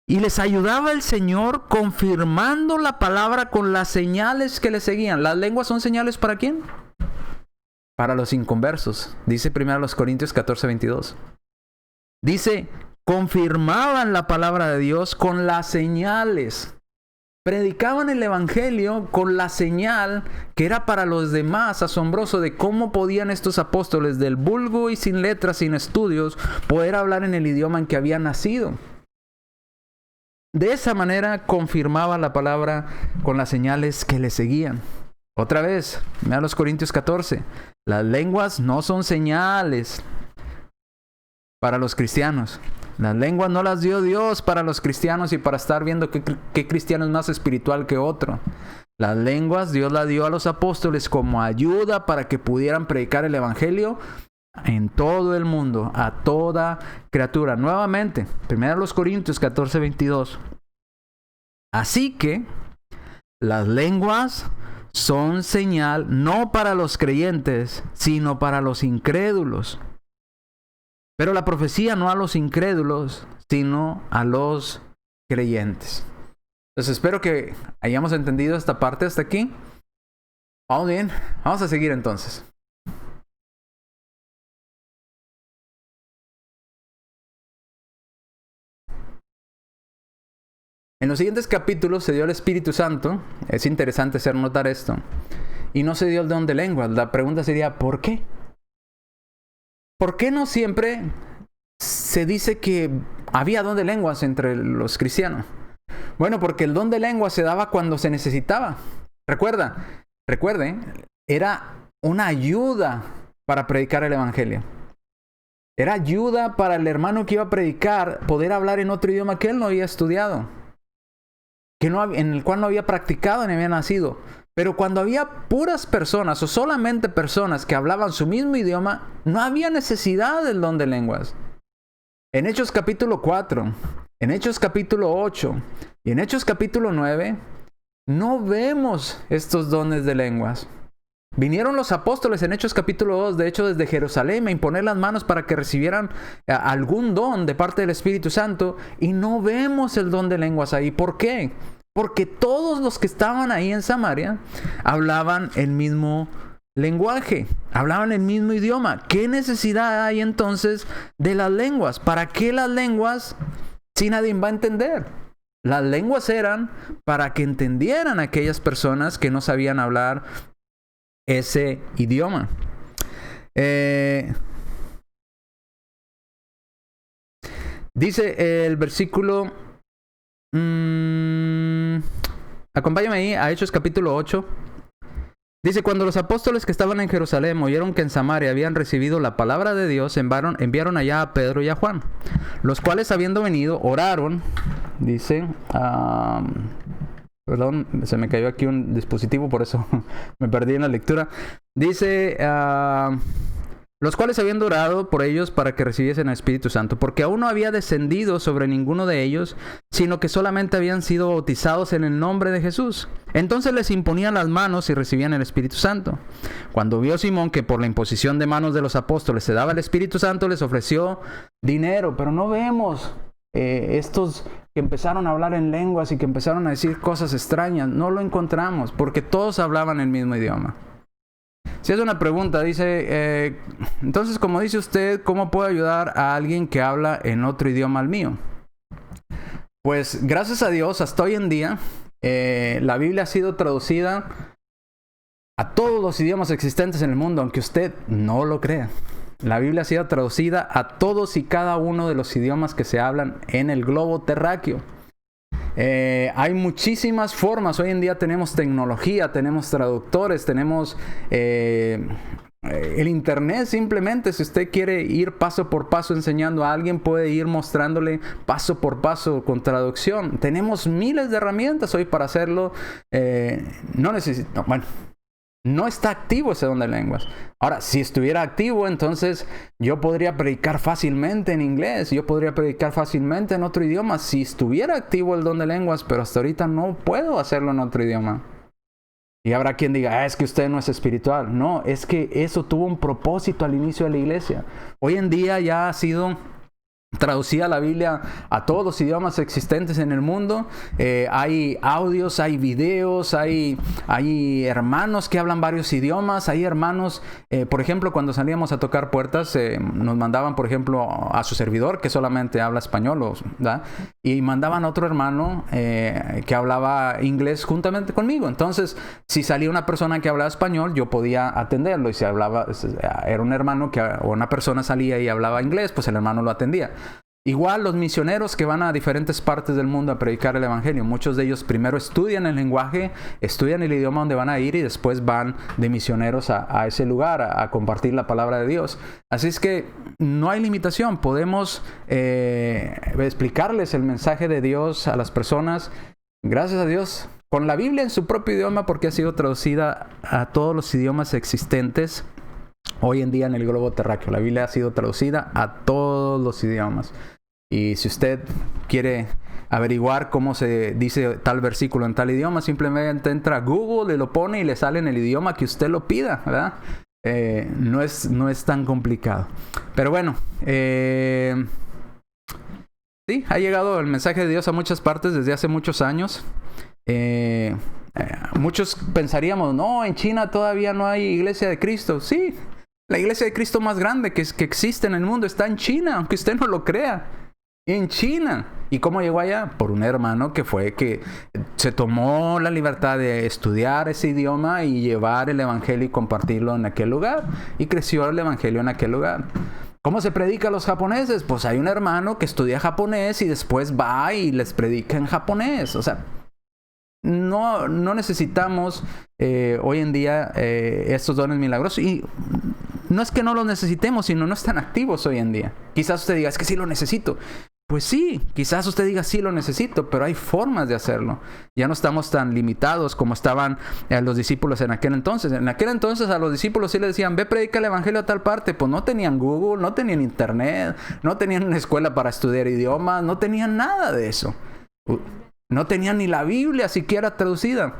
Y les ayudaba el Señor confirmando la palabra con las señales que le seguían. ¿Las lenguas son señales para quién? Para los inconversos. Dice 1 Corintios 14, 22. Dice, confirmaban la palabra de Dios con las señales. Predicaban el evangelio con la señal que era para los demás asombroso de cómo podían estos apóstoles del vulgo y sin letras, sin estudios, poder hablar en el idioma en que habían nacido. De esa manera confirmaba la palabra con las señales que le seguían. Otra vez, mira los Corintios 14. Las lenguas no son señales para los cristianos. Las lenguas no las dio Dios para los cristianos y para estar viendo qué cristiano es más espiritual que otro. Las lenguas Dios las dio a los apóstoles como ayuda para que pudieran predicar el evangelio en todo el mundo, a toda criatura. Nuevamente, 1 Corintios 14, 22. Así que las lenguas son señal no para los creyentes, sino para los incrédulos. Pero la profecía no a los incrédulos, sino a los creyentes. Entonces espero que hayamos entendido esta parte hasta aquí. Vamos bien, vamos a seguir entonces. En los siguientes capítulos se dio el Espíritu Santo. Es interesante hacer notar esto. Y no se dio el don de lenguas. La pregunta sería, ¿por qué? ¿Por qué no siempre se dice que había don de lenguas entre los cristianos? Bueno, porque el don de lenguas se daba cuando se necesitaba. Recuerden, era una ayuda para predicar el evangelio. Era ayuda para el hermano que iba a predicar poder hablar en otro idioma que él no había estudiado, en el cual no había practicado ni había nacido. Pero cuando había puras personas o solamente personas que hablaban su mismo idioma, no había necesidad del don de lenguas. En Hechos capítulo 4, en Hechos capítulo 8 y en Hechos capítulo 9, no vemos estos dones de lenguas. Vinieron los apóstoles en Hechos capítulo 2, de hecho desde Jerusalén, a imponer las manos para que recibieran algún don de parte del Espíritu Santo, y no vemos el don de lenguas ahí. ¿Por qué? Porque todos los que estaban ahí en Samaria hablaban el mismo lenguaje, hablaban el mismo idioma. ¿Qué necesidad hay entonces de las lenguas? ¿Para qué las lenguas si nadie va a entender? Las lenguas eran para que entendieran aquellas personas que no sabían hablar ese idioma. Dice el versículo, acompáñame ahí a Hechos capítulo 8. Dice: cuando los apóstoles que estaban en Jerusalén oyeron que en Samaria habían recibido la palabra de Dios, enviaron allá a Pedro y a Juan, los cuales, habiendo venido, oraron. Dice, perdón, se me cayó aquí un dispositivo, por eso me perdí en la lectura. Dice, los cuales habiendo orado por ellos para que recibiesen el Espíritu Santo, porque aún no había descendido sobre ninguno de ellos, sino que solamente habían sido bautizados en el nombre de Jesús. Entonces les imponían las manos y recibían el Espíritu Santo. Cuando vio Simón que por la imposición de manos de los apóstoles se daba el Espíritu Santo, les ofreció dinero. Pero no vemos estos que empezaron a hablar en lenguas y que empezaron a decir cosas extrañas. No lo encontramos, porque todos hablaban el mismo idioma. Si es una pregunta, dice, entonces, como dice usted, ¿cómo puedo ayudar a alguien que habla en otro idioma al mío? Pues gracias a Dios, hasta hoy en día, la Biblia ha sido traducida a todos los idiomas existentes en el mundo, aunque usted no lo crea. La Biblia ha sido traducida a todos y cada uno de los idiomas que se hablan en el globo terráqueo. Hay muchísimas formas. Hoy en día tenemos tecnología, tenemos traductores, tenemos el internet. Simplemente, si usted quiere ir paso por paso enseñando a alguien, puede ir mostrándole paso por paso con traducción. Tenemos miles de herramientas hoy para hacerlo. No está activo ese don de lenguas. Ahora, si estuviera activo, entonces yo podría predicar fácilmente en inglés. Yo podría predicar fácilmente en otro idioma si estuviera activo el don de lenguas, pero hasta ahorita no puedo hacerlo en otro idioma. Y habrá quien diga, es que usted no es espiritual. No, es que eso tuvo un propósito al inicio de la iglesia. Hoy en día ya ha sido traducida la Biblia a todos los idiomas existentes en el mundo. Hay audios, hay videos, hay hermanos que hablan varios idiomas. Hay hermanos, por ejemplo, cuando salíamos a tocar puertas, nos mandaban, por ejemplo, a su servidor, que solamente habla español, ¿verdad? Y mandaban a otro hermano que hablaba inglés juntamente conmigo. Entonces, si salía una persona que hablaba español, yo podía atenderlo. Y si era un hermano o una persona salía y hablaba inglés, pues el hermano lo atendía. Igual los misioneros que van a diferentes partes del mundo a predicar el evangelio, muchos de ellos primero estudian el lenguaje, estudian el idioma donde van a ir y después van de misioneros a ese lugar a compartir la palabra de Dios. Así es que no hay limitación, podemos explicarles el mensaje de Dios a las personas, gracias a Dios, con la Biblia en su propio idioma, porque ha sido traducida a todos los idiomas existentes hoy en día en el globo terráqueo. La Biblia ha sido traducida a todos los idiomas. Y si usted quiere averiguar cómo se dice tal versículo en tal idioma, simplemente entra a Google y lo pone y le sale en el idioma que usted lo pida, ¿verdad? No es tan complicado. Pero bueno, sí, ha llegado el mensaje de Dios a muchas partes desde hace muchos años. Muchos pensaríamos, no, en China todavía no hay iglesia de Cristo. Sí, la iglesia de Cristo más grande que existe en el mundo está en China, aunque usted no lo crea. En China. ¿Y cómo llegó allá? Por un hermano que se tomó la libertad de estudiar ese idioma y llevar el evangelio y compartirlo en aquel lugar. Y creció el evangelio en aquel lugar. ¿Cómo se predica a los japoneses? Pues hay un hermano que estudia japonés y después va y les predica en japonés. O sea, no necesitamos hoy en día estos dones milagrosos. Y no es que no los necesitemos, sino no están activos hoy en día. Quizás usted diga, es que sí lo necesito. Pues sí, quizás usted diga, sí lo necesito, pero hay formas de hacerlo. Ya no estamos tan limitados como estaban los discípulos en aquel entonces. En aquel entonces a los discípulos sí les decían, ve, predica el evangelio a tal parte. Pues no tenían Google, no tenían internet, no tenían una escuela para estudiar idiomas, no tenían nada de eso. No tenían ni la Biblia siquiera traducida.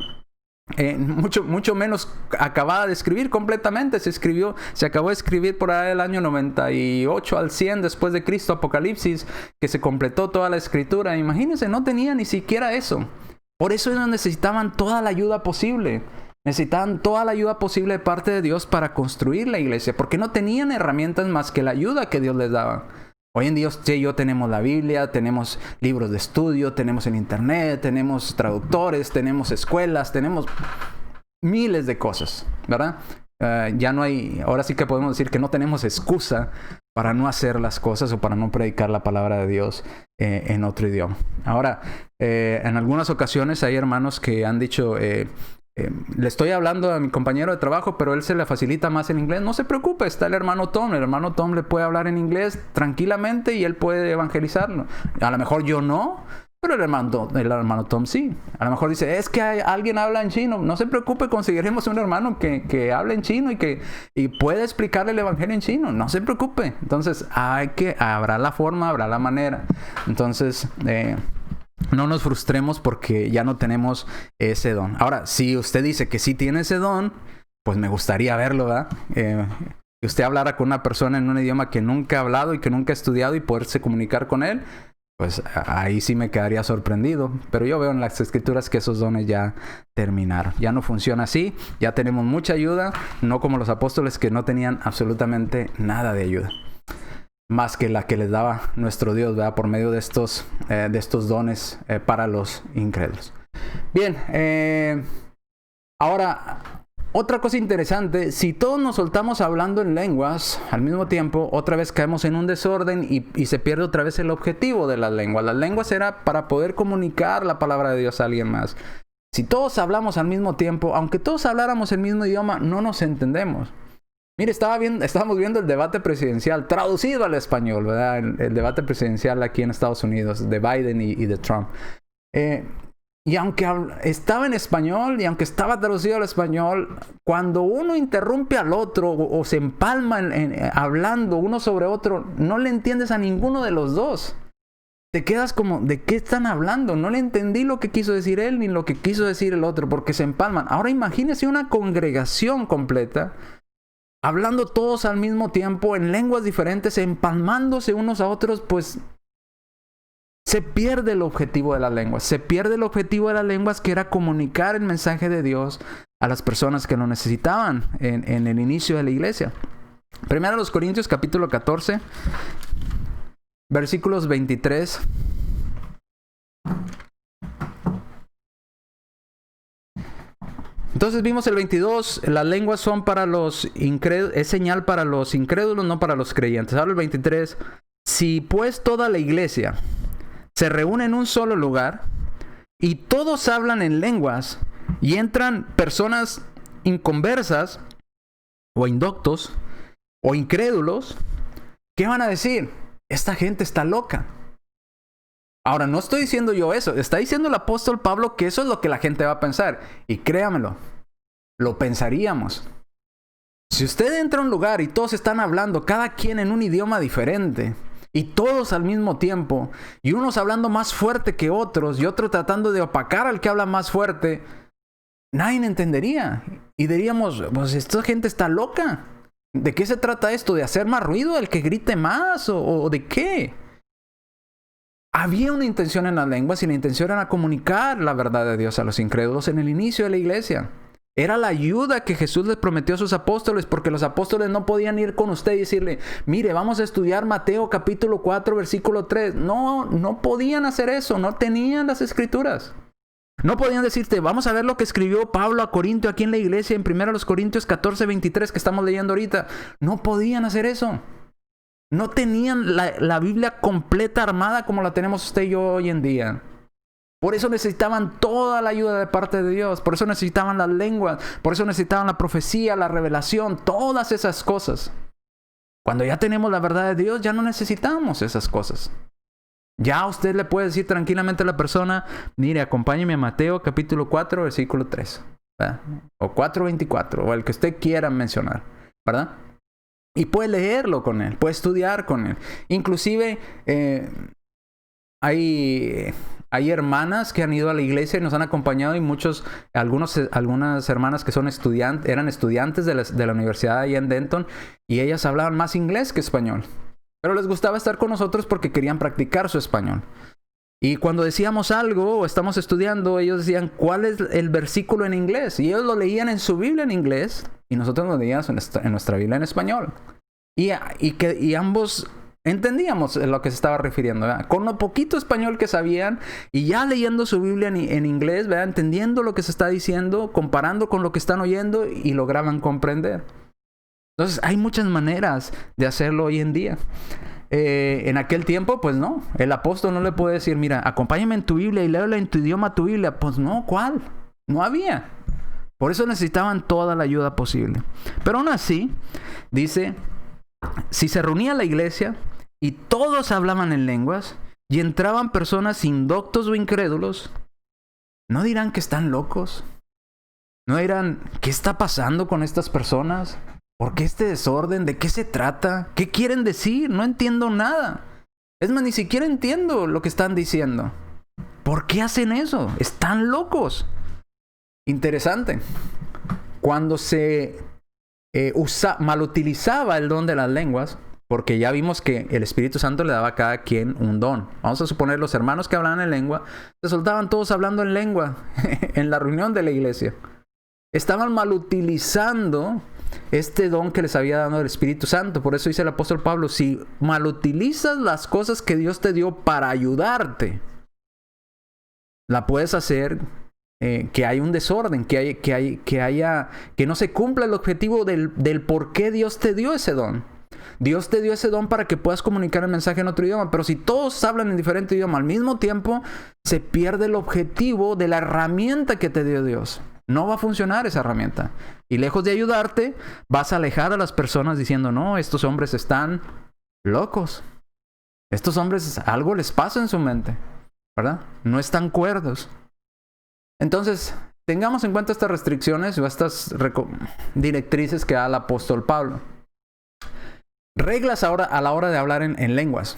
Mucho menos acabada de escribir completamente. Se acabó de escribir por ahí el año 98 al 100 después de Cristo, Apocalipsis, que se completó toda la escritura. Imagínense, no tenía ni siquiera eso. Por eso ellos necesitaban toda la ayuda posible. Necesitaban toda la ayuda posible de parte de Dios para construir la iglesia, porque no tenían herramientas más que la ayuda que Dios les daba. Hoy en día usted y yo tenemos la Biblia, tenemos libros de estudio, tenemos el internet, tenemos traductores, tenemos escuelas, tenemos miles de cosas, ¿verdad? Ya no hay, ahora sí que podemos decir que no tenemos excusa para no hacer las cosas o para no predicar la palabra de Dios en otro idioma. Ahora, en algunas ocasiones hay hermanos que han dicho... le estoy hablando a mi compañero de trabajo, pero él se le facilita más el inglés. No se preocupe, está el hermano Tom. El hermano Tom le puede hablar en inglés tranquilamente y él puede evangelizarlo. A lo mejor yo no, pero el hermano Tom sí. A lo mejor dice, es que alguien habla en chino. No se preocupe, conseguiremos un hermano que hable en chino y puede explicarle el evangelio en chino. No se preocupe. Entonces, habrá la forma, habrá la manera. Entonces... no nos frustremos porque ya no tenemos ese don. Ahora, si usted dice que sí tiene ese don, pues me gustaría verlo, ¿verdad? Que usted hablara con una persona en un idioma que nunca ha hablado y que nunca ha estudiado y poderse comunicar con él, pues ahí sí me quedaría sorprendido. Pero yo veo en las escrituras que esos dones ya terminaron. Ya no funciona así, ya tenemos mucha ayuda, no como los apóstoles que no tenían absolutamente nada de ayuda. Más que la que les daba nuestro Dios, ¿verdad? Por medio de estos dones para los incrédulos. Bien, ahora, otra cosa interesante, si todos nos soltamos hablando en lenguas al mismo tiempo, otra vez caemos en un desorden y se pierde otra vez el objetivo de las lenguas. Las lenguas era para poder comunicar la palabra de Dios a alguien más. Si todos hablamos al mismo tiempo, aunque todos habláramos el mismo idioma, no nos entendemos. Mire, estábamos viendo el debate presidencial, traducido al español, ¿verdad? El debate presidencial aquí en Estados Unidos, de Biden y de Trump. Y aunque estaba en español y aunque estaba traducido al español, cuando uno interrumpe al otro o se empalma hablando uno sobre otro, no le entiendes a ninguno de los dos. Te quedas como, ¿de qué están hablando? No le entendí lo que quiso decir él ni lo que quiso decir el otro, porque se empalman. Ahora imagínese una congregación completa hablando todos al mismo tiempo en lenguas diferentes, empalmándose unos a otros, pues se pierde el objetivo de las lenguas. Se pierde el objetivo de las lenguas, que era comunicar el mensaje de Dios a las personas que lo necesitaban en el inicio de la iglesia. Primero los Corintios capítulo 14, versículos 23. Entonces vimos el 22, las lenguas son para los incrédulos, es señal para los incrédulos, no para los creyentes. Ahora el 23, si pues toda la iglesia se reúne en un solo lugar y todos hablan en lenguas y entran personas inconversas o indoctos o incrédulos, ¿qué van a decir? Esta gente está loca. Ahora, no estoy diciendo yo eso. Está diciendo el apóstol Pablo que eso es lo que la gente va a pensar. Y créamelo, lo pensaríamos. Si usted entra a un lugar y todos están hablando, cada quien en un idioma diferente, y todos al mismo tiempo, y unos hablando más fuerte que otros, y otros tratando de opacar al que habla más fuerte, nadie entendería. Y diríamos, pues esta gente está loca. ¿De qué se trata esto? ¿De hacer más ruido? ¿El que grite más? ¿O de qué? Había una intención en las lenguas y la intención era comunicar la verdad de Dios a los incrédulos en el inicio de la iglesia. Era la ayuda que Jesús les prometió a sus apóstoles, porque los apóstoles no podían ir con usted y decirle, mire, vamos a estudiar Mateo capítulo 4, versículo 3. No podían hacer eso, no tenían las escrituras. No podían decirte, vamos a ver lo que escribió Pablo a Corintio aquí en la iglesia, en 1 Corintios 14, 23 que estamos leyendo ahorita. No podían hacer eso. No tenían la Biblia completa armada como la tenemos usted y yo hoy en día. Por eso necesitaban toda la ayuda de parte de Dios. Por eso necesitaban las lenguas. Por eso necesitaban la profecía, la revelación, todas esas cosas. Cuando ya tenemos la verdad de Dios, ya no necesitamos esas cosas. Ya usted le puede decir tranquilamente a la persona, mire, acompáñeme a Mateo capítulo 4, versículo 3, ¿verdad? O 4:24, o el que usted quiera mencionar, ¿verdad? Y puede leerlo con él, puede estudiar con él. Inclusive hay hermanas que han ido a la iglesia y nos han acompañado, y algunas hermanas que eran estudiantes de la universidad allá en Denton, y ellas hablaban más inglés que español. Pero les gustaba estar con nosotros porque querían practicar su español. Y cuando decíamos algo o estamos estudiando, ellos decían, ¿cuál es el versículo en inglés? Y ellos lo leían en su Biblia en inglés y nosotros lo leíamos en nuestra Biblia en español. Y ambos entendíamos a lo que se estaba refiriendo, ¿verdad? Con lo poquito español que sabían y ya leyendo su Biblia en inglés, ¿verdad? Entendiendo lo que se está diciendo, comparando con lo que están oyendo, y lograban comprender. Entonces hay muchas maneras de hacerlo hoy en día. En aquel tiempo, pues no. El apóstol no le puede decir, mira, acompáñame en tu Biblia y léela en tu idioma tu Biblia. Pues no, ¿cuál? No había. Por eso necesitaban toda la ayuda posible. Pero aún así, dice, si se reunía la iglesia y todos hablaban en lenguas y entraban personas indoctos o incrédulos, ¿no dirán que están locos? ¿No dirán, qué está pasando con estas personas? ¿Por qué este desorden? ¿De qué se trata? ¿Qué quieren decir? No entiendo nada. Es más, ni siquiera entiendo lo que están diciendo. ¿Por qué hacen eso? Están locos. Interesante. Cuando se malutilizaba el don de las lenguas, porque ya vimos que el Espíritu Santo le daba a cada quien un don. Vamos a suponer los hermanos que hablaban en lengua, se soltaban todos hablando en lengua en la reunión de la iglesia. Estaban malutilizando este don que les había dado el Espíritu Santo. Por eso dice el apóstol Pablo, si malutilizas las cosas que Dios te dio para ayudarte, la puedes hacer que hay un desorden, que no se cumpla el objetivo del por qué Dios te dio ese don. Dios te dio ese don para que puedas comunicar el mensaje en otro idioma, pero si todos hablan en diferente idioma al mismo tiempo, se pierde el objetivo de la herramienta que te dio Dios. No va a funcionar esa herramienta. Y lejos de ayudarte, vas a alejar a las personas diciendo, no, estos hombres están locos. Estos hombres, algo les pasa en su mente, ¿verdad? No están cuerdos. Entonces, tengamos en cuenta estas restricciones o estas directrices que da el apóstol Pablo. Reglas ahora a la hora de hablar en lenguas.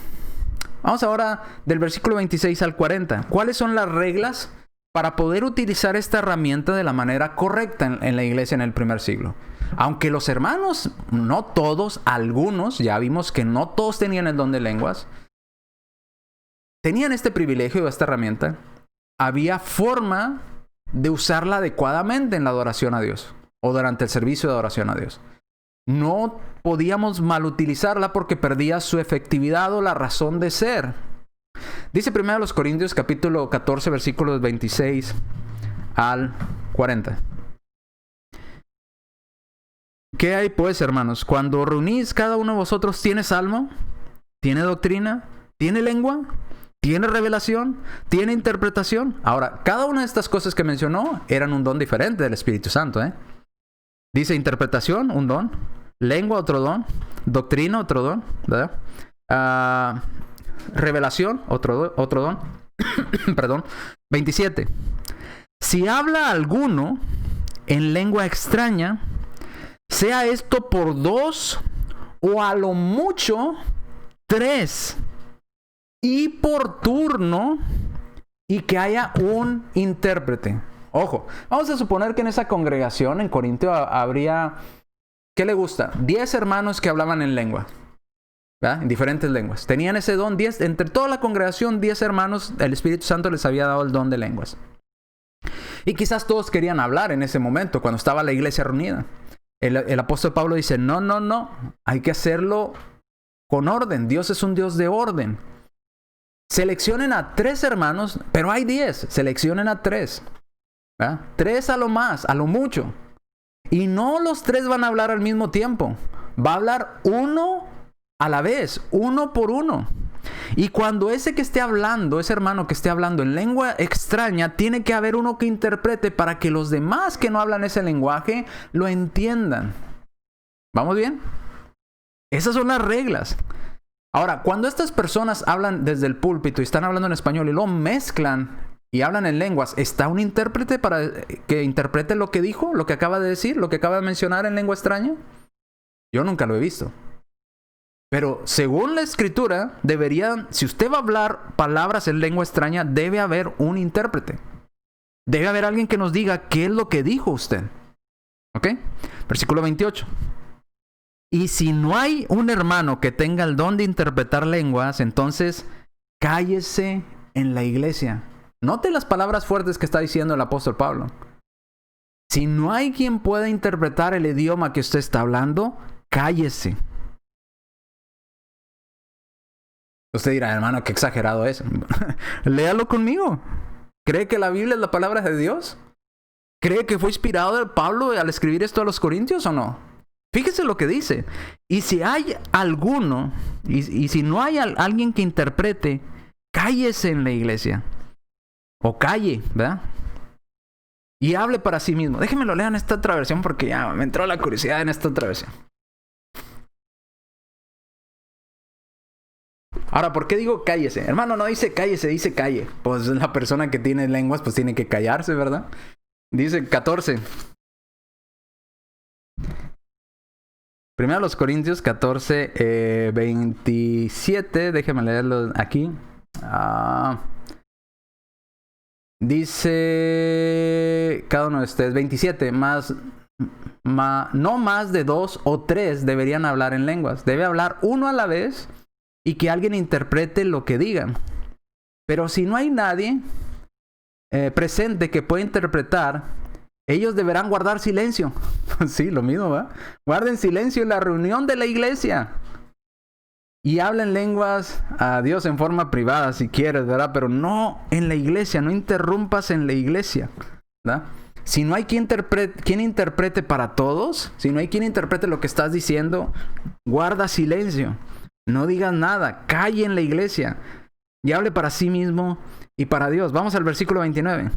Vamos ahora del versículo 26 al 40. ¿Cuáles son las reglas para poder utilizar esta herramienta de la manera correcta en la iglesia en el primer siglo? Aunque los hermanos, no todos, algunos, ya vimos que no todos tenían el don de lenguas, tenían este privilegio o esta herramienta, había forma de usarla adecuadamente en la adoración a Dios o durante el servicio de adoración a Dios. No podíamos malutilizarla porque perdía su efectividad o la razón de ser. Dice 1 Corintios capítulo 14 versículos 26 al 40. ¿Qué hay pues, hermanos? Cuando reunís, cada uno de vosotros tiene salmo, tiene doctrina, tiene lengua, tiene revelación, tiene interpretación. Ahora, cada una de estas cosas que mencionó eran un don diferente del Espíritu Santo, Dice interpretación, un don. Lengua, otro don. Doctrina, otro don, ¿verdad? Revelación, otro don. Perdón. 27. Si habla alguno en lengua extraña, sea esto por 2 o a lo mucho 3, y por turno, y que haya un intérprete. Ojo, vamos a suponer que en esa congregación en Corintio habría, ¿qué le gusta? 10 hermanos que hablaban en lengua, ¿verdad? En diferentes lenguas. Tenían ese don, 10, entre toda la congregación, 10 hermanos, el Espíritu Santo les había dado el don de lenguas. Y quizás todos querían hablar en ese momento, cuando estaba la iglesia reunida. El apóstol Pablo dice, no, hay que hacerlo con orden. Dios es un Dios de orden. Seleccionen a 3 hermanos, pero hay 10, seleccionen a 3. 3 a lo más, a lo mucho. Y no los 3 van a hablar al mismo tiempo. Va a hablar uno a la vez, uno por uno. Y cuando ese que esté hablando, ese hermano que esté hablando en lengua extraña, tiene que haber uno que interprete para que los demás que no hablan ese lenguaje lo entiendan. ¿Vamos bien? Esas son las reglas. Ahora, cuando estas personas hablan desde el púlpito y están hablando en español y lo mezclan y hablan en lenguas, ¿está un intérprete para que interprete lo que dijo, lo que acaba de decir, lo que acaba de mencionar en lengua extraña? Yo nunca lo he visto. Pero según la escritura, si usted va a hablar palabras en lengua extraña, debe haber un intérprete. Debe haber alguien que nos diga qué es lo que dijo usted. ¿Ok? Versículo 28. Y si no hay un hermano que tenga el don de interpretar lenguas, entonces cállese en la iglesia. Note las palabras fuertes que está diciendo el apóstol Pablo. Si no hay quien pueda interpretar el idioma que usted está hablando, cállese. Usted dirá, hermano, qué exagerado es. Léalo conmigo. ¿Cree que la Biblia es la palabra de Dios? ¿Cree que fue inspirado de Pablo al escribir esto a los Corintios o no? Fíjese lo que dice. Y si hay alguno, y si no hay alguien que interprete, cállese en la iglesia. O calle, ¿verdad? Y hable para sí mismo. Déjenme lo leer en esta otra versión porque ya me entró la curiosidad en esta otra versión. Ahora, ¿por qué digo cállese? Hermano, no dice cállese, dice calle. Pues la persona que tiene lenguas pues tiene que callarse, ¿verdad? Dice 14. Primero los Corintios 14, 27. Déjenme leerlo aquí. Dice cada uno de ustedes, 27, no más de 2 o 3 deberían hablar en lenguas. Debe hablar uno a la vez y que alguien interprete lo que digan. Pero si no hay nadie presente que pueda interpretar, ellos deberán guardar silencio. Sí, lo mismo, ¿va? Guarden silencio en la reunión de la iglesia. Y hablen lenguas a Dios en forma privada si quieres, ¿verdad? Pero no en la iglesia, no interrumpas en la iglesia, ¿verdad? Si no hay quien interprete para todos, si no hay quien interprete lo que estás diciendo, guarda silencio. No digas nada, calle en la iglesia y hable para sí mismo y para Dios. Vamos al versículo 29.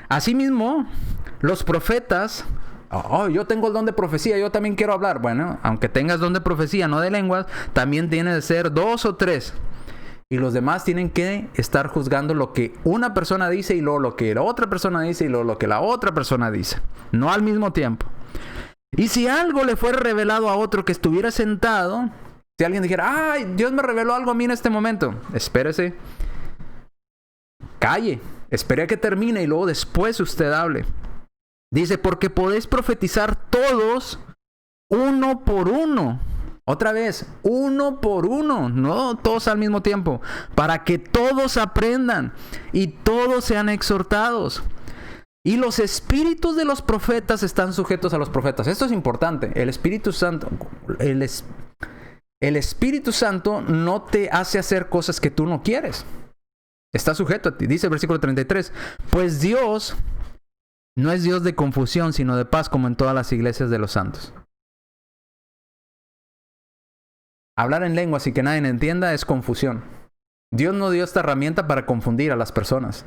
Asimismo, los profetas... yo tengo el don de profecía, yo también quiero hablar. Bueno, aunque tengas don de profecía, no de lenguas, también tiene de ser 2 o 3. Y los demás tienen que estar juzgando lo que una persona dice y luego lo que la otra persona dice y luego lo que la otra persona dice. No al mismo tiempo. Y si algo le fuera revelado a otro que estuviera sentado, si alguien dijera, ¡ay, Dios me reveló algo a mí en este momento! Espérese. Calle. Espere a que termine y luego después usted hable. Dice, porque podéis profetizar todos uno por uno. Otra vez, uno por uno, no todos al mismo tiempo. Para que todos aprendan y todos sean exhortados. Y los espíritus de los profetas están sujetos a los profetas. Esto es importante. El Espíritu Santo, el Espíritu Santo no te hace hacer cosas que tú no quieres. Está sujeto a ti. Dice el versículo 33. Pues Dios... no es Dios de confusión, sino de paz, como en todas las iglesias de los santos. Hablar en lenguas y que nadie entienda es confusión. Dios no dio esta herramienta para confundir a las personas.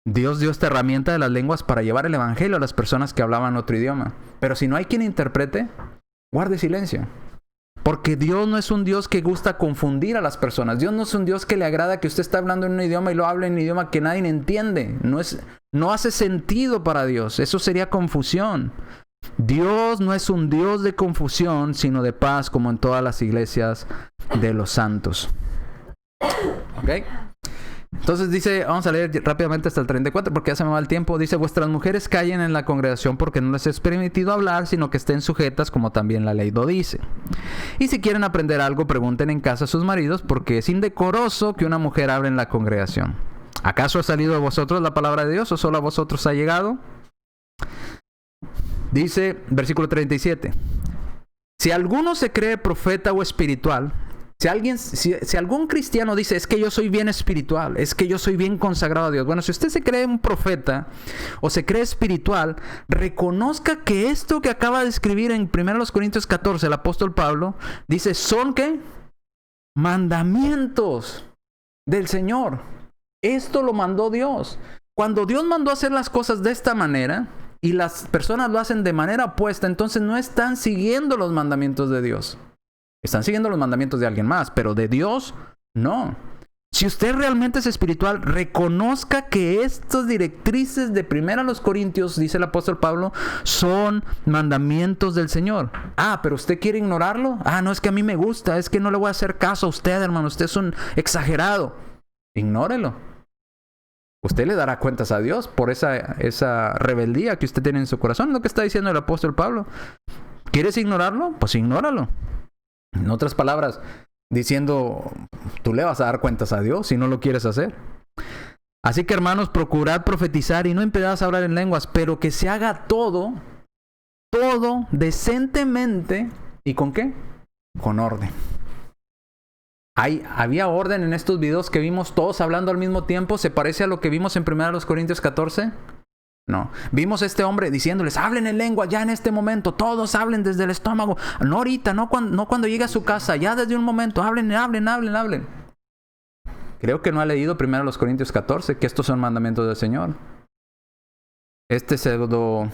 Dios dio esta herramienta de las lenguas para llevar el evangelio a las personas que hablaban otro idioma. Pero si no hay quien interprete, guarde silencio. Porque Dios no es un Dios que gusta confundir a las personas. Dios no es un Dios que le agrada que usted esté hablando en un idioma y lo hable en un idioma que nadie entiende. No hace sentido para Dios. Eso sería confusión. Dios no es un Dios de confusión, sino de paz, como en todas las iglesias de los santos. ¿Ok? Entonces dice, vamos a leer rápidamente hasta el 34 porque ya se me va el tiempo. Dice, vuestras mujeres callen en la congregación porque no les es permitido hablar, sino que estén sujetas como también la ley lo dice. Y si quieren aprender algo, pregunten en casa a sus maridos, porque es indecoroso que una mujer hable en la congregación. ¿Acaso ha salido de vosotros la palabra de Dios o solo a vosotros ha llegado? Dice, versículo 37. Si alguno se cree profeta o espiritual... Si algún cristiano dice, es que yo soy bien espiritual, es que yo soy bien consagrado a Dios. Bueno, si usted se cree un profeta o se cree espiritual, reconozca que esto que acaba de escribir en 1 Corintios 14, el apóstol Pablo, dice, ¿son qué? Mandamientos del Señor. Esto lo mandó Dios. Cuando Dios mandó hacer las cosas de esta manera y las personas lo hacen de manera opuesta, entonces no están siguiendo los mandamientos de Dios. Están siguiendo los mandamientos de alguien más, pero de Dios, no. Si usted realmente es espiritual, reconozca que estas directrices de 1 Corintios, dice el apóstol Pablo, son mandamientos del Señor. Pero usted quiere ignorarlo. No, es que a mí me gusta, es que no le voy a hacer caso a usted, hermano. Usted es un exagerado. Ignórelo. Usted le dará cuentas a Dios por esa rebeldía que usted tiene en su corazón. Es lo que está diciendo el apóstol Pablo. ¿Quieres ignorarlo? Pues ignóralo. En otras palabras, diciendo, tú le vas a dar cuentas a Dios si no lo quieres hacer. Así que, hermanos, procurad profetizar y no impedaos hablar en lenguas, pero que se haga todo decentemente. ¿Y con qué? Con orden. Había orden en estos videos que vimos todos hablando al mismo tiempo. ¿Se parece a lo que vimos en 1 Corintios 14? No. Vimos a este hombre diciéndoles, hablen en lengua ya en este momento. Todos hablen desde el estómago. No ahorita, no cuando llegue a su casa. Ya desde un momento. Hablen. Creo que no ha leído 1 Corintios 14, que estos son mandamientos del Señor. Este pseudo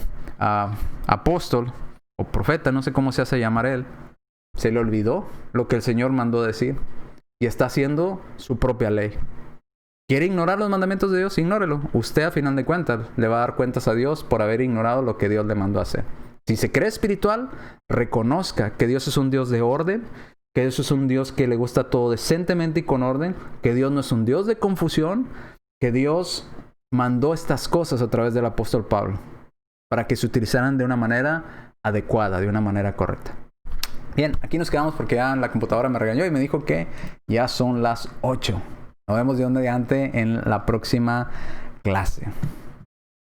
apóstol o profeta, no sé cómo se hace llamar él, se le olvidó lo que el Señor mandó decir. Y está haciendo su propia ley. ¿Quiere ignorar los mandamientos de Dios? Ignórelo. Usted, a final de cuentas, le va a dar cuentas a Dios por haber ignorado lo que Dios le mandó a hacer. Si se cree espiritual, reconozca que Dios es un Dios de orden, que Dios es un Dios que le gusta todo decentemente y con orden, que Dios no es un Dios de confusión, que Dios mandó estas cosas a través del apóstol Pablo para que se utilizaran de una manera adecuada, de una manera correcta. Bien, aquí nos quedamos porque ya la computadora me regañó y me dijo que ya son las 8. Nos vemos Dios mediante en la próxima clase.